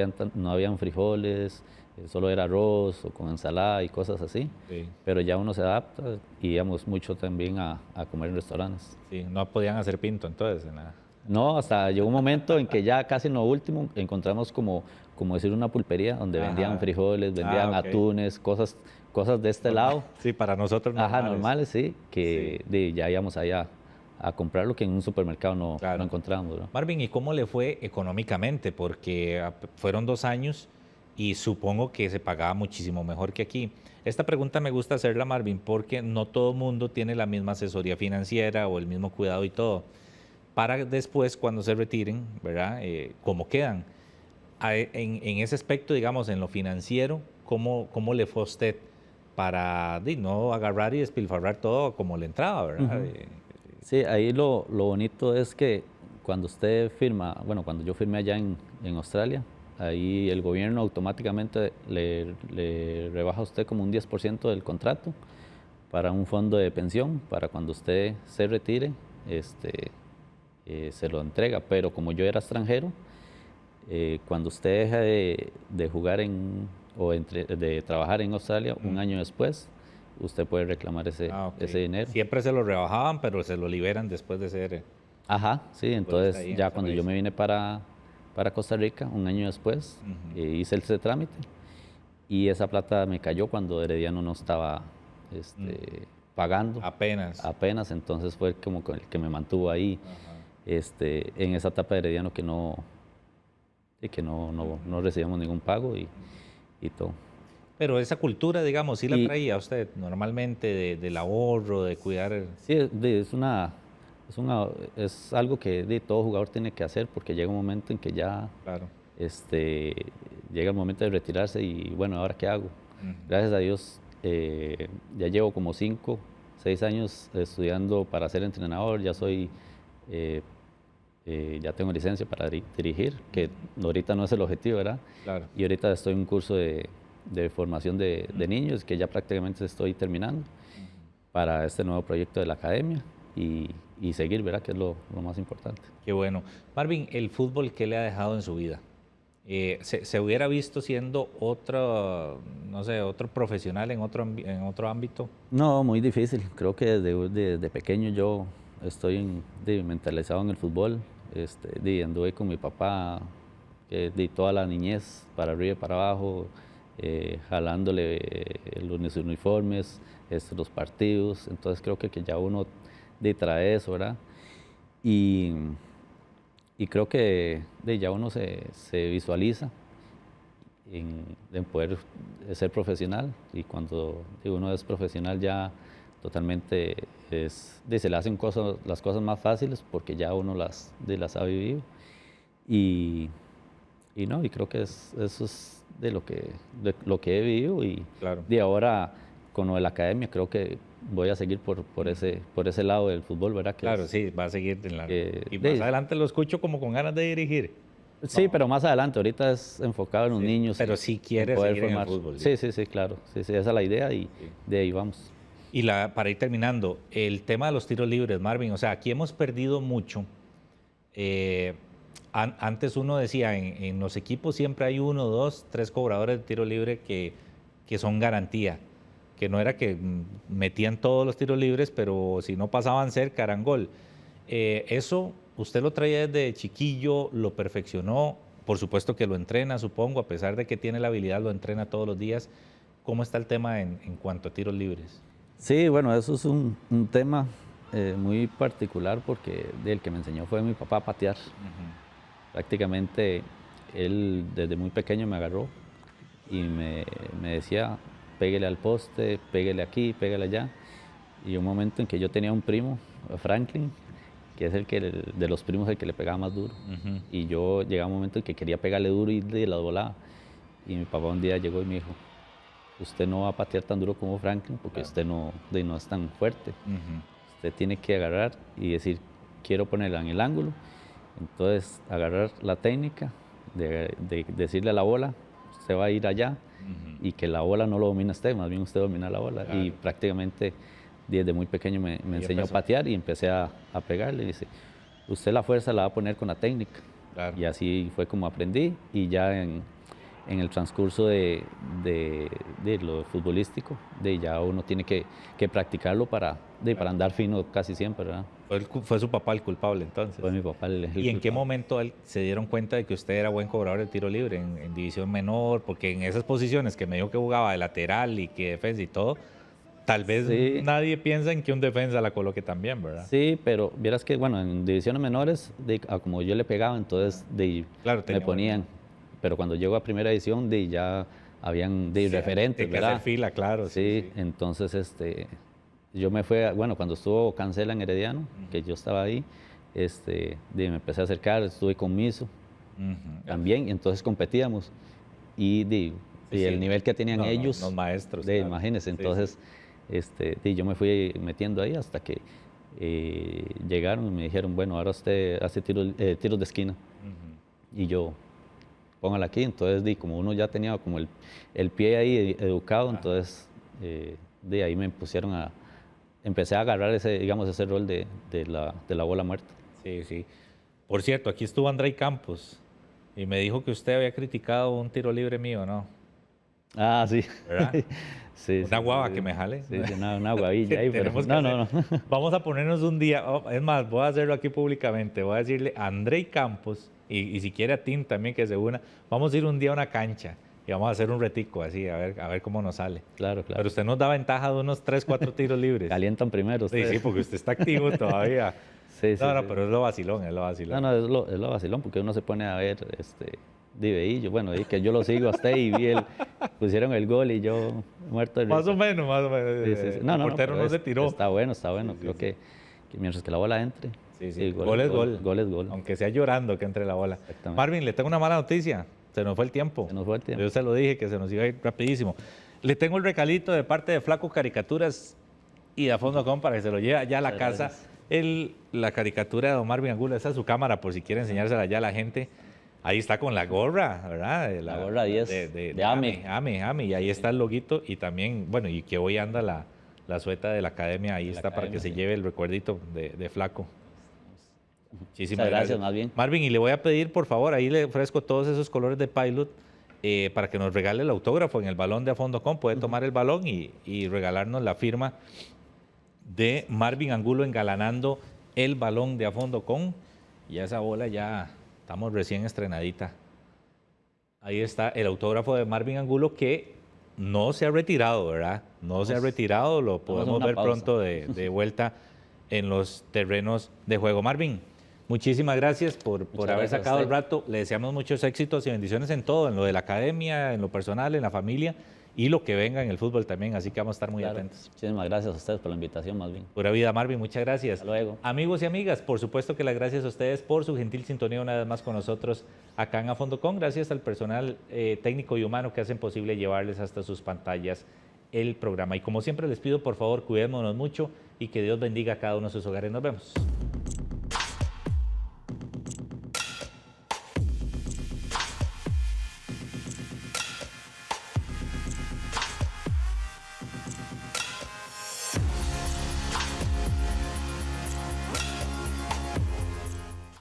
habían frijoles, solo era arroz o con ensalada y cosas así. Sí, Pero ya uno se adapta y íbamos mucho también a comer en restaurantes. sí, no podían hacer pinto entonces, nada. No, hasta llegó un momento en que ya casi en lo último encontramos como decir una pulpería donde vendían Ajá. frijoles, vendían Ok. atunes, cosas de este Normal. lado. Sí, para nosotros Ajá, normales. normales, sí, Sí, que ya íbamos allá a comprar lo que en un supermercado no claro. encontrábamos, ¿no? Marvin, ¿y cómo le fue económicamente? Porque fueron 2 años y supongo que se pagaba muchísimo mejor que aquí. Esta pregunta me gusta hacerla, Marvin, porque no todo mundo tiene la misma asesoría financiera o el mismo cuidado y todo. Para después, cuando se retiren, ¿verdad? ¿Cómo quedan? En ese aspecto, digamos, en lo financiero, ¿cómo le fue a usted para no agarrar y despilfarrar todo como le entraba, ¿verdad? Ujú. Sí, ahí lo bonito es que cuando usted firma, bueno, cuando yo firmé allá en Australia, ahí el gobierno automáticamente le rebaja a usted como un 10% del contrato para un fondo de pensión, para cuando usted se retire, se lo entrega. Pero como yo era extranjero, cuando usted deja de jugar de trabajar en Australia, un año después, usted puede reclamar Ok. ese dinero. Siempre se lo rebajaban, pero se lo liberan después de ser Ajá, sí, después de estar entonces ahí en ya ese cuando yo país. me vine para Costa Rica, un año después, Ujú. hice ese trámite y esa plata me cayó cuando Herediano no estaba Mm. pagando Apenas. apenas, entonces fue como el que me mantuvo ahí Ajá. en esa etapa de Herediano que no recibíamos ningún pago y todo. Pero esa cultura, digamos, sí la Y traía usted normalmente del ahorro, de cuidar. sí, es una, es algo que todo jugador tiene que hacer porque llega un momento en que ya Claro. este, llega el momento de retirarse y bueno, ¿ahora qué hago? Ujú. Gracias a Dios, ya llevo como 5, 6 años estudiando para ser entrenador, eh, ya tengo licencia para dirigir, que ahorita no es el objetivo, ¿verdad? Claro. Y ahorita estoy en un curso de formación de niños que ya prácticamente estoy terminando para este nuevo proyecto de la academia y seguir, ¿verdad? Que es lo más importante. Qué bueno. Marvin, ¿el fútbol qué le ha dejado en su vida? ¿Se hubiera visto siendo otro, no sé, otro profesional en otro ámbito? No, muy difícil. Creo que desde pequeño yo estoy mentalizado en el fútbol. Anduve con mi papá toda la niñez para arriba y para abajo, jalándole los uniformes, los partidos. Entonces creo que ya uno trae eso, ¿verdad? Y, y creo que ya uno se visualiza en poder ser profesional y cuando uno es profesional ya totalmente se le hacen las cosas más fáciles porque ya uno las ha vivido y, y creo que eso es de lo que he vivido y Claro. de ahora con lo de la academia creo que voy a seguir por ese lado del fútbol, ¿verdad? Claro, sí, va a seguir en la. Que, Y más adelante lo escucho como con ganas de dirigir. sí, pero más adelante, ahorita es enfocado en los Sí, niños pero y sí en quiere poder seguir en el formar. fútbol, sí. Sí, sí, sí, claro. Sí, sí, esa es la idea y Sí. de ahí vamos. Y para ir terminando, el tema de los tiros libres, Marvin, o sea, aquí hemos perdido mucho. Eh, Antes uno decía, en los equipos siempre hay 1, 2, 3 cobradores de tiro libre que son garantía, que no era que metían todos los tiros libres, pero si no pasaban cerca eran gol. Eso usted lo traía desde chiquillo, lo perfeccionó, por supuesto que lo entrena, supongo, a pesar de que tiene la habilidad, lo entrena todos los días. ¿Cómo está el tema en cuanto a tiros libres? Sí, bueno, eso es un tema muy particular porque el que me enseñó fue mi papá a patear. Prácticamente él desde muy pequeño me agarró y me decía, pégale al poste, pégale aquí, pégale allá. Y un momento en que yo tenía un primo, Franklin, que es de los primos el que le pegaba más duro. Ujú. Y yo llegaba un momento en que quería pegarle duro y de la volaba. Y mi papá un día llegó y me dijo, usted no va a patear tan duro como Franklin porque usted no es tan fuerte. Usted tiene que agarrar y decir, quiero ponerla en el ángulo. Entonces, agarrar la técnica de decirle a la bola, usted va a ir allá y que la bola no lo domina usted, más bien usted domina la bola. Claro. Y prácticamente desde muy pequeño me enseñó a patear y empecé a pegarle. Dice, usted la fuerza la va a poner con la técnica. Claro. Y así fue como aprendí y ya en el transcurso de lo futbolístico, ya uno tiene que practicarlo para andar fino casi siempre, ¿verdad? Fue su papá el culpable entonces. Fue mi papá el ¿Y en culpable. qué momento se dieron cuenta de que usted era buen cobrador de tiro libre en división menor? Porque en esas posiciones que me dijo que jugaba de lateral y que defensa y todo, tal vez Sí. nadie piensa en que un defensa la coloque también, ¿verdad? Sí, pero vieras que, bueno, en divisiones menores, como yo le pegaba, entonces Claro, me tenía ponían. Pero cuando llego a primera edición, ya habían referentes, Tiene que ¿verdad? hacer fila, claro. Sí, entonces yo me fui, bueno, cuando estuvo Cancela en Herediano, que yo estaba ahí, me empecé a acercar, estuve con Miso también, y entonces competíamos. Y el nivel que tenían ellos, los maestros. imagínense, entonces yo me fui metiendo ahí hasta que llegaron y me dijeron, bueno, ahora usted hace tiros de esquina. Y yo, póngala aquí, entonces como uno ya tenía como el pie ahí educado, entonces de ahí me pusieron empecé a agarrar ese rol de la bola muerta. Sí, sí. Por cierto, aquí estuvo Andrei Campos y me dijo que usted había criticado un tiro libre mío, ¿no? Ah, sí. ¿Verdad? Sí, Una guava sí, que me jale. Sí, una guavilla ahí, pero no. Vamos a ponernos un día, es más, voy a hacerlo aquí públicamente, voy a decirle a Andrei Campos y si quiere a Tim también que se una, vamos a ir un día a una cancha y vamos a hacer un retico así, a ver cómo nos sale. Claro. Pero usted nos da ventaja de unos 3, 4 tiros libres. Calientan primero ustedes. Sí, porque usted está activo todavía. Sí, No, pero es lo vacilón, No, es lo vacilón, porque uno se pone a ver, y bueno, y que yo lo sigo hasta ahí y pusieron el gol y yo muerto de risa. Más o menos. Sí. El portero no se tiró. Está bueno. Creo que mientras que la bola entre, Gol es gol. Gol es gol. Aunque sea llorando que entre la bola. Exactamente. Marvin, le tengo una mala noticia. Se nos fue el tiempo. Yo se lo dije que se nos iba a ir rapidísimo. Le tengo el recalito de parte de Flaco Caricaturas y de Afondocom para que se lo lleve allá a la casa. La caricatura de don Marvin Angulo, esa es su cámara por si quiere enseñársela ya a la gente. Ahí está con la gorra, ¿verdad? La gorra 10 de AME. Y ahí está el loguito y también, bueno, y que hoy anda la sueta de la academia. Ahí está para que se lleve el recuerdito de Flaco. Muchísimas gracias. Más bien. Marvin, y le voy a pedir, por favor, ahí le ofrezco todos esos colores de Pilot para que nos regale el autógrafo en el balón de Afondocom. Puede tomar el balón y regalarnos la firma de Marvin Angulo engalanando el balón de Afondocom. Y esa bola ya estamos recién estrenadita. Ahí está el autógrafo de Marvin Angulo que no se ha retirado, ¿verdad? No se ha retirado, lo podemos ver pronto de vuelta en los terrenos de juego. Marvin, muchísimas gracias por haber sacado el rato. Le deseamos muchos éxitos y bendiciones en todo, en lo de la academia, en lo personal, en la familia y lo que venga en el fútbol también. Así que vamos a estar muy atentos. Muchísimas gracias a ustedes por la invitación, más bien. Pura vida, Marvin, muchas gracias. Hasta luego. Amigos y amigas, por supuesto que las gracias a ustedes por su gentil sintonía una vez más con nosotros acá en Afondocom. Gracias al personal técnico y humano que hacen posible llevarles hasta sus pantallas el programa. Y como siempre les pido, por favor, cuidémonos mucho y que Dios bendiga a cada uno de sus hogares. Nos vemos.